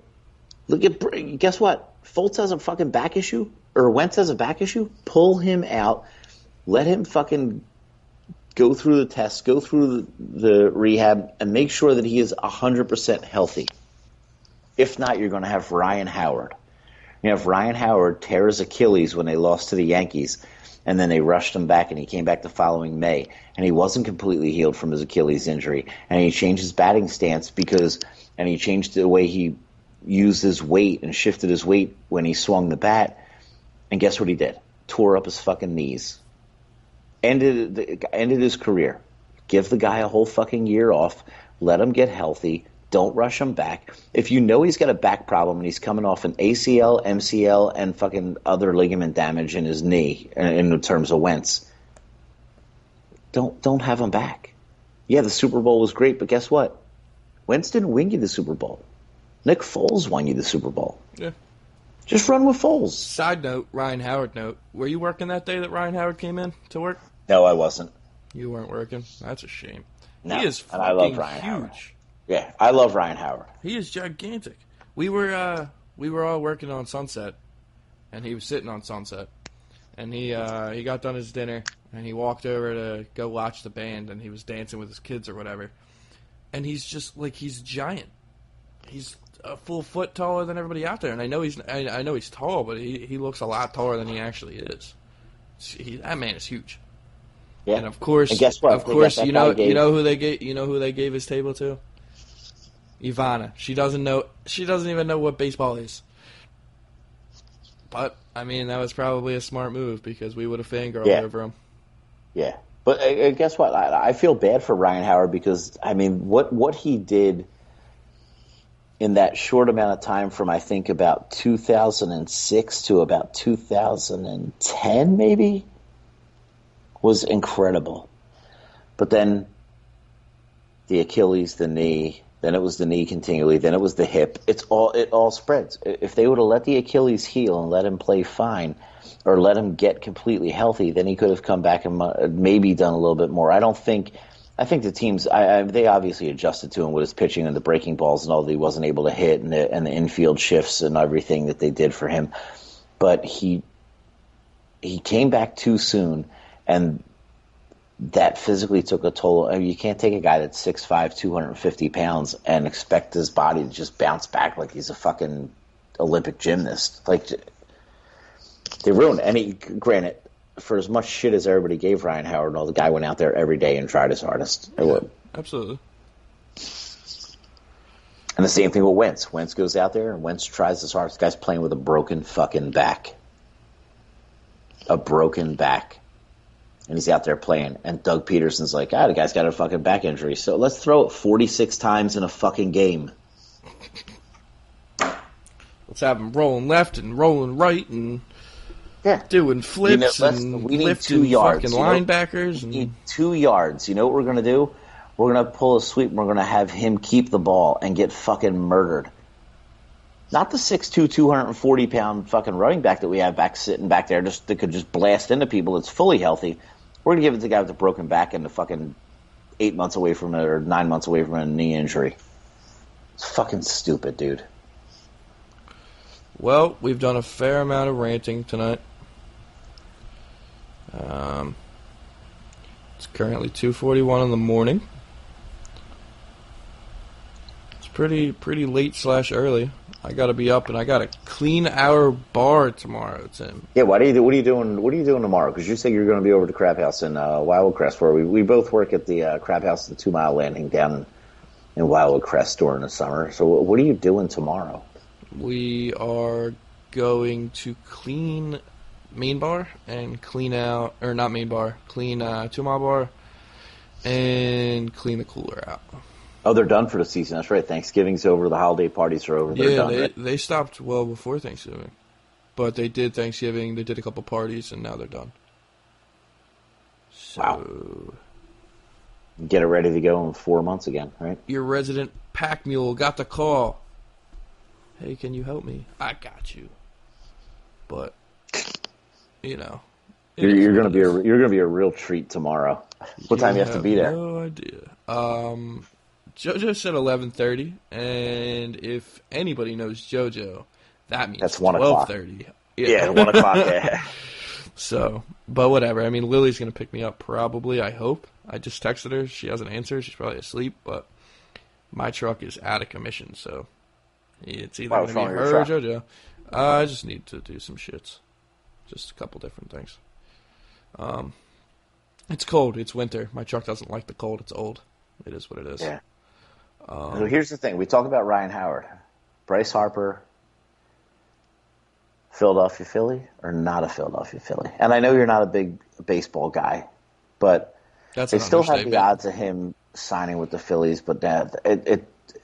Guess what? Foles has a fucking back issue, or Wentz has a back issue. Pull him out. Let him fucking go through the tests, go through the rehab, and make sure that he is 100% healthy. If not, you're going to have Ryan Howard. You have Ryan Howard tear his Achilles when they lost to the Yankees, and then they rushed him back, and he came back the following May, and he wasn't completely healed from his Achilles injury, and he changed his batting stance and he changed the way he used his weight and shifted his weight when he swung the bat, and guess what he did? Tore up his fucking knees. Ended his career. Give the guy a whole fucking year off. Let him get healthy. Don't rush him back. If you know he's got a back problem and he's coming off an ACL, MCL, and fucking other ligament damage in his knee, in terms of Wentz, don't have him back. Yeah, the Super Bowl was great, but guess what? Wentz didn't win you the Super Bowl. Nick Foles won you the Super Bowl. Yeah. Just run with Foles. Side note, Ryan Howard note. Were you working that day that Ryan Howard came in to work? No, I wasn't. You weren't working? That's a shame. No, he is fucking and I love Ryan huge. Howard. Yeah, I love Ryan Howard. He is gigantic. We were all working on Sunset, and he was sitting on Sunset, and he got done his dinner, and he walked over to go watch the band, and he was dancing with his kids or whatever, and he's just like, he's giant. He's a full foot taller than everybody out there, and I know he's tall, but he looks a lot taller than he actually is. That man is huge. Yeah. And of course, and guess what? Of course, you know who they gave his table to? Ivana. She doesn't even know what baseball is. But I mean, that was probably a smart move because we would have fangirled over him. Yeah. But guess what? I feel bad for Ryan Howard because I mean, what he did in that short amount of time from I think about 2006 to about 2010 maybe was incredible. But then the Achilles, the knee, then it was the knee continually, then it was the hip. It all spreads. If they would have let the Achilles heal and let him play fine or let him get completely healthy, then he could have come back and maybe done a little bit more. I think the teams, they obviously adjusted to him with his pitching and the breaking balls and all that he wasn't able to hit and the infield shifts and everything that they did for him. But he came back too soon, and that physically took a toll. I mean, you can't take a guy that's 6'5", 250 pounds and expect his body to just bounce back like he's a fucking Olympic gymnast. Like, they ruined any. Granted, for as much shit as everybody gave Ryan Howard and all, the guy went out there every day and tried his hardest. Yeah, absolutely. And the same thing with Wentz. Wentz goes out there and Wentz tries his hardest. The guy's playing with a broken fucking back. a broken back. And he's out there playing. And Doug Peterson's like, the guy's got a fucking back injury. So let's throw it 46 times in a fucking game. Let's have him rolling left and rolling right and doing flips and lifting fucking linebackers. We need 2 yards. You know what we're going to do? We're going to pull a sweep and we're going to have him keep the ball and get fucking murdered. Not the 6'2", 240-pound fucking running back that we have sitting back there that could just blast into people that's fully healthy. We're going to give it to the guy with the broken back and the fucking 8 months away from it or 9 months away from a knee injury. It's fucking stupid, dude. Well, we've done a fair amount of ranting tonight. It's currently 2:41 in the morning. It's pretty late/early. I gotta be up and I gotta clean our bar tomorrow, Tim. Yeah, what are you doing tomorrow? Because you said you're going to be over to the Crab House in Wildwood Crest, where we both work at the Crab House, the 2 Mile Landing down in Wildwood Crest during the summer. So what are you doing tomorrow? We are going to clean main bar and clean out, or not main bar, clean 2 Mile Bar and clean the cooler out. Oh, they're done for the season. That's right. Thanksgiving's over. The holiday parties are over. They're done, right? They stopped well before Thanksgiving. But they did Thanksgiving. They did a couple parties, and now they're done. So, wow. Get it ready to go in 4 months again, right? Your resident pack mule got the call. Hey, can you help me? I got you. But, you know. You're gonna be a real treat tomorrow. What time do you have to be there? No idea. JoJo said 11:30, and if anybody knows JoJo, that means that's 12:30. Yeah, 1 o'clock. Yeah. So, but whatever. I mean, Lily's gonna pick me up probably. I hope. I just texted her. She hasn't answered. She's probably asleep. But my truck is out of commission, so it's either gonna be her or JoJo. I just need to do some shits. Just a couple different things. It's cold. It's winter. My truck doesn't like the cold. It's old. It is what it is. Yeah. So here's the thing. We talk about Ryan Howard. Bryce Harper, Philadelphia Philly, or not a Philadelphia Philly? And I know you're not a big baseball guy, but they still have the odds of him signing with the Phillies. But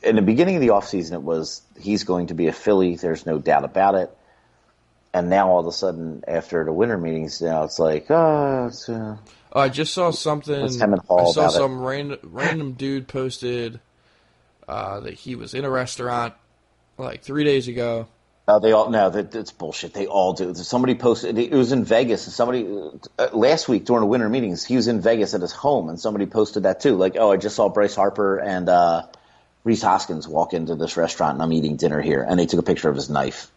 in the beginning of the offseason, it was he's going to be a Philly. There's no doubt about it. And now all of a sudden, after the winter meetings, now it's like, I just saw something. I saw some random dude posted that he was in a restaurant like 3 days ago. That's bullshit. They all do. Somebody posted. It was in Vegas. And somebody last week during the winter meetings, he was in Vegas at his home, and somebody posted that too. Like, I just saw Bryce Harper and Rhys Hoskins walk into this restaurant, and I'm eating dinner here, and they took a picture of his knife.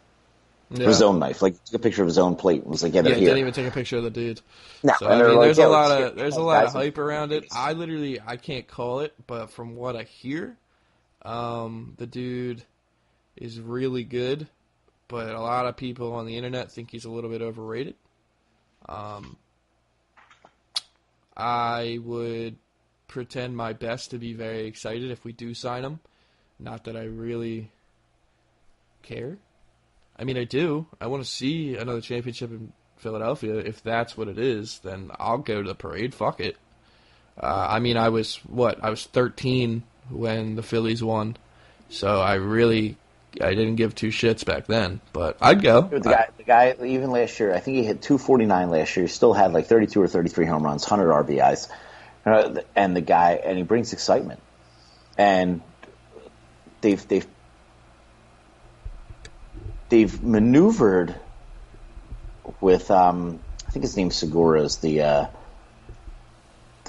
Yeah. His own knife, like took a picture of his own plate and was like, "Yeah, they're here." Didn't even take a picture of the dude. No, so, I mean, there's a lot of hype around it. I can't call it, but from what I hear, the dude is really good, but a lot of people on the internet think he's a little bit overrated. I would pretend my best to be very excited if we do sign him. Not that I really care. I mean, I do. I want to see another championship in Philadelphia. If that's what it is, then I'll go to the parade. Fuck it. I mean, I was 13 when the Phillies won, so I didn't give two shits back then. But I'd go. The guy, even last year, I think he hit 249 last year. He still had like 32 or 33 home runs, 100 RBIs, and he brings excitement. And they've maneuvered with I think his name's Segura is the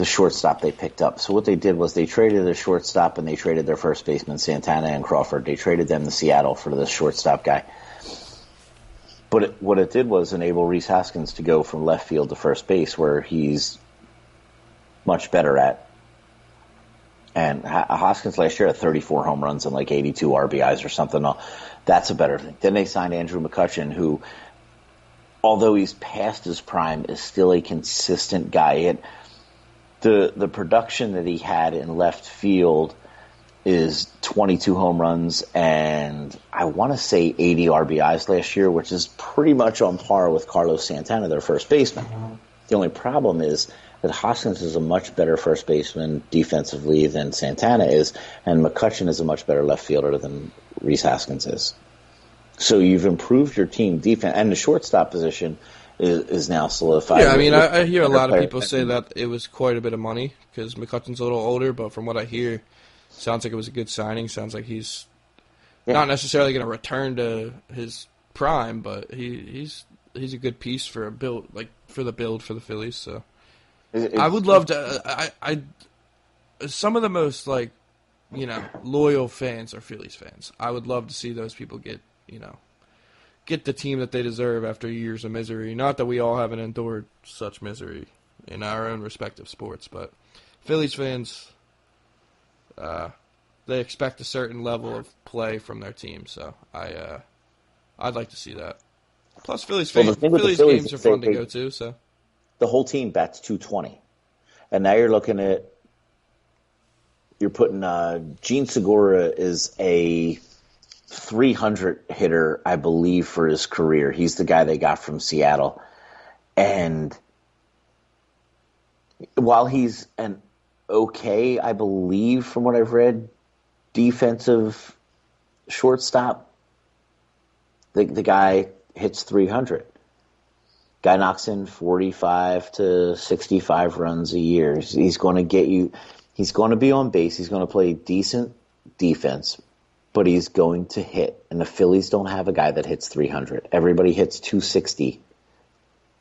shortstop they picked up. So what they did was they traded their shortstop and they traded their first baseman Santana and Crawford. They traded them to Seattle for this shortstop guy. But what it did was enable Rhys Hoskins to go from left field to first base, where he's much better at. And Hoskins last year had 34 home runs and like 82 RBIs or something. That's a better thing. Then they signed Andrew McCutchen, who, although he's past his prime, is still a consistent guy. The production that he had in left field is 22 home runs and I want to say 80 RBIs last year, which is pretty much on par with Carlos Santana, their first baseman. The only problem is that Hoskins is a much better first baseman defensively than Santana is, and McCutchen is a much better left fielder than Rhys Hoskins is. So you've improved your team defense, and the shortstop position is now solidified. Yeah, I mean, I hear a lot of people say that it was quite a bit of money because McCutchen's a little older, but from what I hear, sounds like it was a good signing. Sounds like he's not necessarily going to return to his prime, but he's a good piece for a build, like for the Phillies. So I would love to. I some of the most loyal fans are Phillies fans. I would love to see those people get the team that they deserve after years of misery. Not that we all haven't endured such misery in our own respective sports, but Phillies fans. They expect a certain level of play from their team, so I'd like to see that. Plus, Phillies games are fun to go to. So the whole team bats 220, and now you're putting Gene Segura is a 300 hitter, I believe, for his career. He's the guy they got from Seattle, and while he's an okay, I believe, from what I've read, defensive shortstop, the guy hits 300. Guy knocks in 45 to 65 runs a year. He's going to get you. He's going to be on base. He's going to play decent defense, but he's going to hit. And the Phillies don't have a guy that hits 300. Everybody hits 260.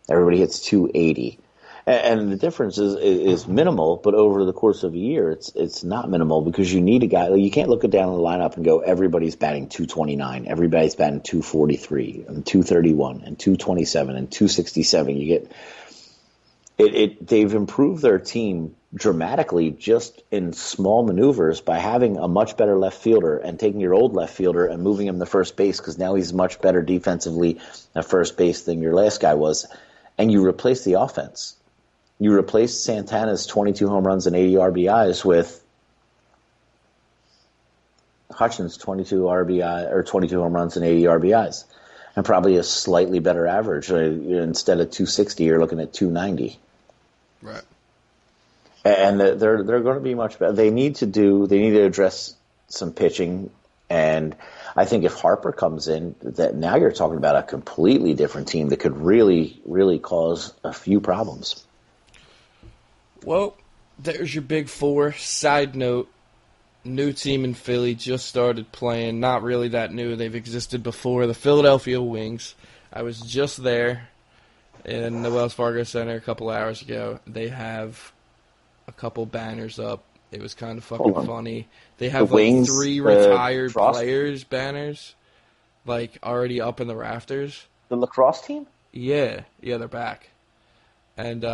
Everybody hits 280. And the difference is minimal, but over the course of a year, it's not minimal because you need a guy. You can't look down the lineup and go, everybody's batting 229, everybody's batting 243, and 231, and 227, and 267. You get it. They've improved their team dramatically just in small maneuvers by having a much better left fielder and taking your old left fielder and moving him to first base because now he's much better defensively at first base than your last guy was, and you replace the offense. You replace Santana's 22 home runs and 80 RBIs with Hutchins' 22 home runs and 80 RBIs, and probably a slightly better average. Instead of 260, you're looking at 290. Right. And they're going to be much better. They need to address some pitching, and I think if Harper comes in, that now you're talking about a completely different team that could really, really cause a few problems. Well, there's your big four. Side note, new team in Philly just started playing. Not really that new. They've existed before. The Philadelphia Wings. I was just there in the Wells Fargo Center a couple hours ago. They have a couple banners up. It was kind of fucking funny. They have Wings, 3 retired players banners already up in the rafters. The lacrosse team? Yeah, they're back. And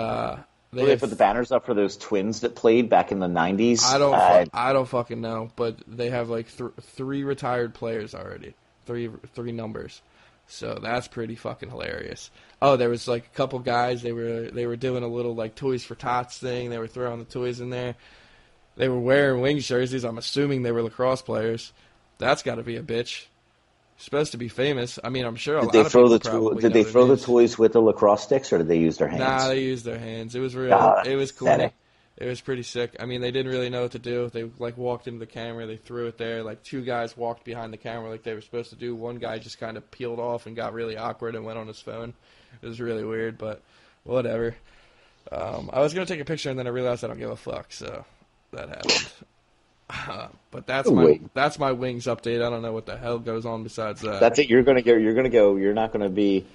They put the banners up for those Twins that played back in the 90s? I don't fucking know, but they have 3 retired players already. Three numbers. So that's pretty fucking hilarious. Oh, there was a couple guys, they were doing a little Toys for Tots thing. They were throwing the toys in there. They were wearing Wings jerseys. I'm assuming they were lacrosse players. That's got to be a bitch. Supposed to be famous. I mean, I'm sure a lot of people probably Did they throw the toys with the lacrosse sticks, or did they use their hands? Nah, they used their hands. It was real. It was cool. Pathetic. It was pretty sick. I mean, they didn't really know what to do. They walked into the camera. They threw it there. 2 guys walked behind the camera like they were supposed to do. One guy just kind of peeled off and got really awkward and went on his phone. It was really weird, but whatever. I was gonna take a picture and then I realized I don't give a fuck, so that happened. But that's my Wings update. I don't know what the hell goes on besides that. That's it. You're gonna go. You're not gonna be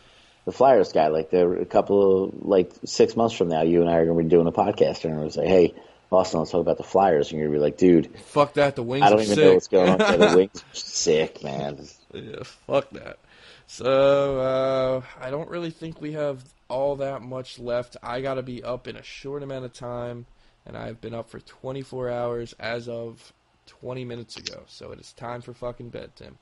the Flyers guy. A couple of 6 months from now, you and I are gonna be doing a podcast, and we're gonna say, "Hey, Austin, let's talk about the Flyers." And you're gonna be like, "Dude, fuck that. The Wings. I don't are even sick. know what's going on. The Wings are sick, man." Yeah, fuck that. So I don't really think we have all that much left. I gotta be up in a short amount of time. And I've been up for 24 hours as of 20 minutes ago. So it is time for fucking bed, Tim.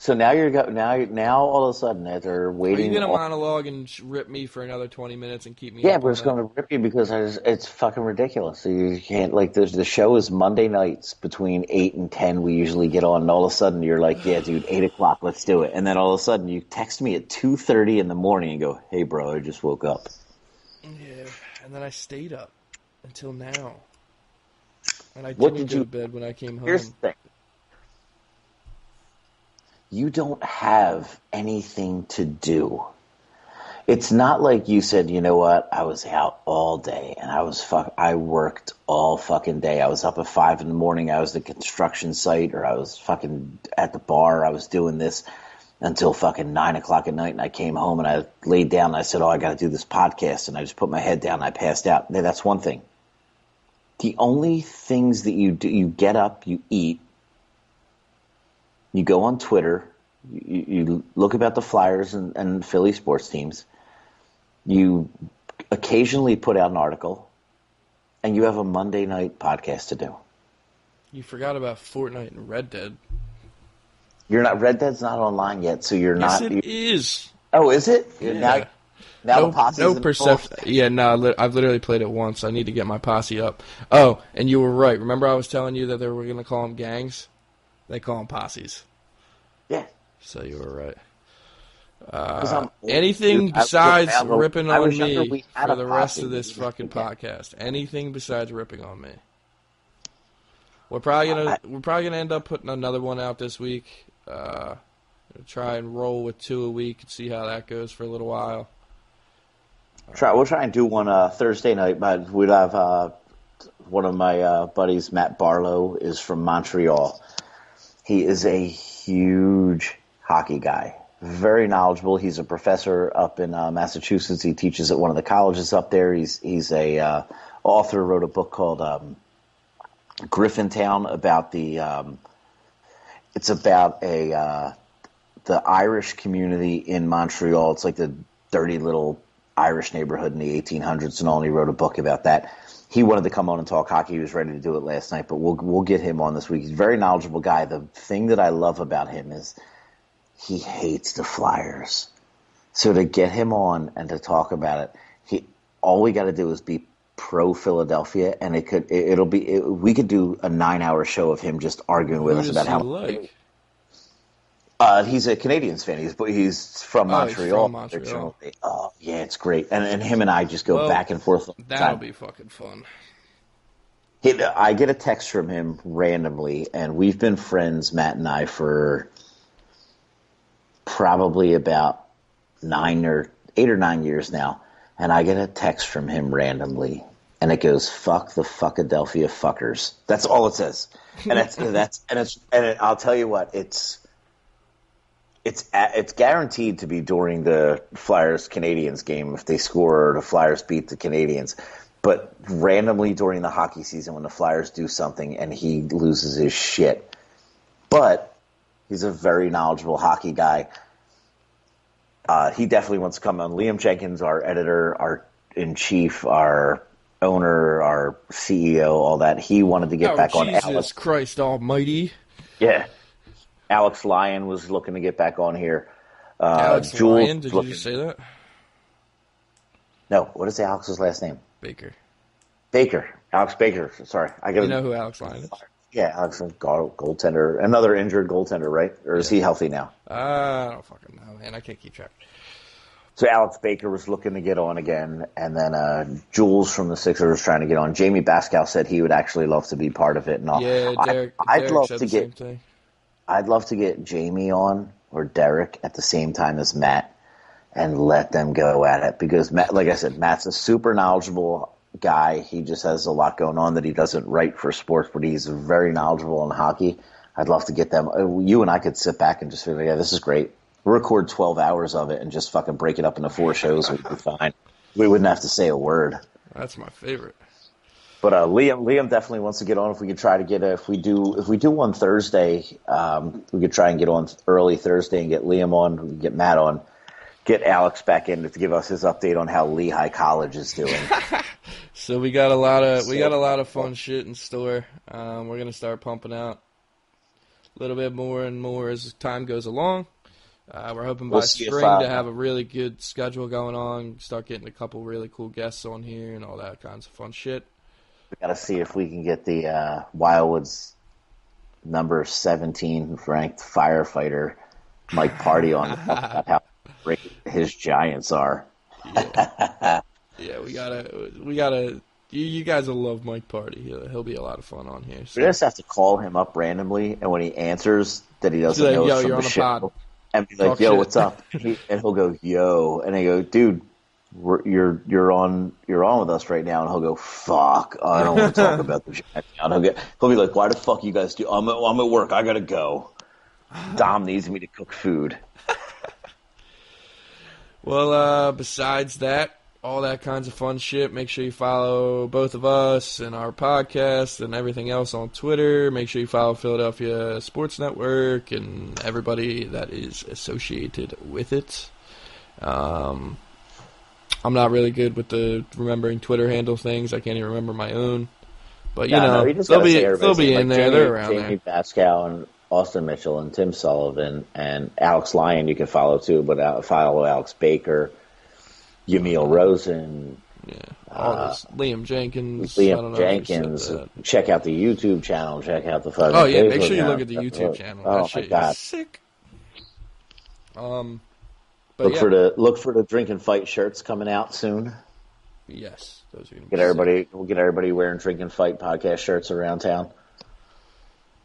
So now now all of a sudden they're Are you waiting. gonna monologue and rip me for another 20 minutes and keep me Yeah, up but all it's night? going to rip you because it's fucking ridiculous. So you can't like the show is Monday nights between 8 and 10. We usually get on, and all of a sudden you're like, yeah, dude, 8 o'clock, let's do it. And then all of a sudden you text me at 2:30 in the morning and go, hey, bro, I just woke up. Yeah, and then I stayed up until now, and I What didn't did go to you? bed when I came Here's home. the thing: you don't have anything to do. It's not like you said, you know what, I was out all day and I worked all fucking day. I was up at 5 in the morning, I was at the construction site, or I was fucking at the bar, I was doing this until fucking 9 o'clock at night, and I came home and I laid down and I said, oh, I gotta do this podcast, and I just put my head down and I passed out. Now, that's one thing. The only things that you do, you get up, you eat, you go on Twitter, you look about the Flyers and Philly sports teams, you occasionally put out an article, and you have a Monday night podcast to do. You forgot about Fortnite and Red Dead. You're not Red Dead's not online yet, so you're Yes, not. it is. Oh, is it? Yeah. Now the No, posse's no in perception. Yeah, no, I've literally played it once. I need to get my posse up. Oh, and you were right. Remember I was telling you that they were going to call them gangs? They call them posses. Yeah. So you were right. 'Cause I'm old, Anything dude. besides I was ripping I on was younger, me we had for a the rest posse. of this We fucking used to get- podcast. Anything besides ripping on me. We're probably gonna end up putting another one out this week. Try and roll with 2 a week and see how that goes for a little while. We'll try and do one Thursday night, but we'd have one of my buddies, Matt Barlow, is from Montreal. He is a huge hockey guy, very knowledgeable. He's a professor up in Massachusetts. He teaches at one of the colleges up there. He's a author, wrote a book called Griffintown about it's about the Irish community in Montreal. It's like the dirty little Irish neighborhood in the 1800s, and all. And he wrote a book about that. He wanted to come on and talk hockey. He was ready to do it last night, but we'll get him on this week. He's a very knowledgeable guy. The thing that I love about him is he hates the Flyers. So to get him on and to talk about it, all we got to do is be pro Philadelphia, and we could do a 9-hour show of him just arguing with us about how. Like? He's a Canadiens fan. He's from Montreal. He's from Montreal. Oh, yeah, it's great. And him and I just go back and forth. That'll be fucking fun. I get a text from him randomly, and we've been friends, Matt and I, for probably about 8 or 9 years now. And I get a text from him randomly, and it goes, "Fuck the Fuckadelphia fuckers." That's all it says. And I'll tell you what, it's guaranteed to be during the Flyers-Canadiens game if they score or the Flyers beat the Canadiens. But randomly during the hockey season when the Flyers do something and he loses his shit. But he's a very knowledgeable hockey guy. He definitely wants to come on. Liam Jenkins, our editor, our in-chief, our owner, our CEO, all that, he wanted to get back on. Jesus Christ almighty. Yeah. Alex Lyon was looking to get back on here. Alex Lyon? Did you just say that? No. What is Alex's last name? Baker. Alex Baker. Sorry. You know who Alex Lyon is? Yeah, Alex, goaltender. Another injured goaltender, right? Or is he healthy now? I don't fucking know, man. I can't keep track. So Alex Baker was looking to get on again, and then Jules from the Sixers was trying to get on. Jamie Baskow said he would actually love to be part of it. And all. Yeah, I'd love said to the same thing. I'd love to get Jamie on or Derek at the same time as Matt and let them go at it, because Matt, like I said, Matt's a super knowledgeable guy. He just has a lot going on that he doesn't write for sports, but he's very knowledgeable in hockey. I'd love to get them. You and I could sit back and just figure, yeah, this is great. Record 12 hours of it and just fucking break it up into 4 shows. We'd be fine. We wouldn't have to say a word. That's my favorite. But Liam definitely wants to get on. If we could try to get if we do one Thursday, we could try and get on early Thursday and get Liam on, we could get Matt on, get Alex back in to give us his update on how Lehigh College is doing. So we got a lot of fun shit in store. We're gonna start pumping out a little bit more and more as time goes along. We're hoping by We'll see if, spring to have a really good schedule going on, start getting a couple really cool guests on here and all that kinds of fun shit. We got to see if we can get the Wildwood's number 17 ranked firefighter Mike Party on about how great his Giants are. Yeah, we gotta. You guys will love Mike Party. He'll be a lot of fun on here. So. We just have to call him up randomly, and when he answers that he doesn't know it's from the show, and be like, "Yo, what's up?" And he'll go, "Yo," and I go, "Dude, you're on with us right now," and he'll go, "Fuck, I don't want to talk about the Giants." He'll be like, "Why the fuck you guys do? I'm at work. I gotta go. Dom needs me to cook food." Well, besides that, all that kinds of fun shit, make sure you follow both of us and our podcast and everything else on Twitter. Make sure you follow Philadelphia Sports Network and everybody that is associated with it. I'm not really good with the remembering Twitter handle things. I can't even remember my own. But, they'll be in there. They're around there. Jamie Pascal and Austin Mitchell and Tim Sullivan and Alex Lyon you can follow too, but follow Alex Baker, Yamil Rosen, Liam Jenkins. Check out the YouTube channel. Check out the fucking. Oh yeah, make sure you look at the YouTube channel. Oh that my shit God, is sick. Look for the Drink and Fight shirts coming out soon. Yes, those are gonna be We'll get everybody wearing Drink and Fight podcast shirts around town.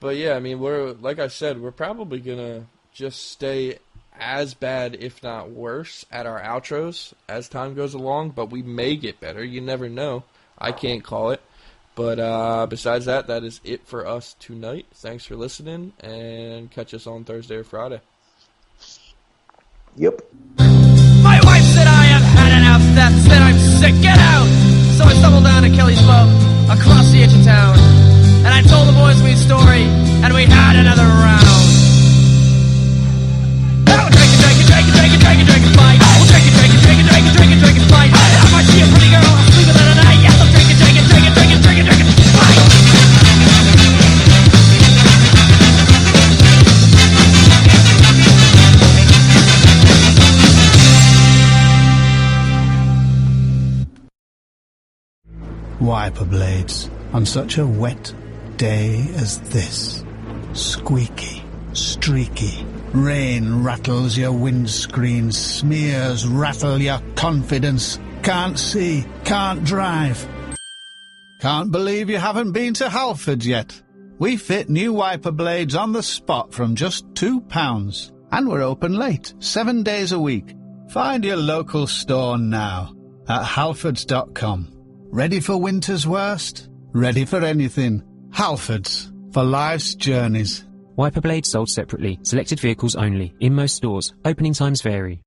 But yeah, I mean, like I said, we're probably gonna just stay as bad, if not worse, at our outros as time goes along. But we may get better. You never know. I can't call it. But besides that, that is it for us tonight. Thanks for listening, and catch us on Thursday or Friday. Yep. My wife said I have had enough. That's it. I'm sick. Get out. So I stumbled down to Kelly's Pub across the edge of town. And I told the boys my story, and we had another round. Oh, drink it, fight. Oh, drink it, fight. I might see a pretty girl, I'll sleep with her tonight. Yes, I'll drink it, fight. Wiper blades on such a wet day as this. Squeaky, streaky. Rain rattles your windscreen, smears rattle your confidence. Can't see, can't drive. Can't believe you haven't been to Halfords yet. We fit new wiper blades on the spot from just £2. And we're open late, 7 days a week. Find your local store now at halfords.com. Ready for winter's worst? Ready for anything. Halfords, for life's journeys. Wiper blades sold separately. Selected vehicles only. In most stores. Opening times vary.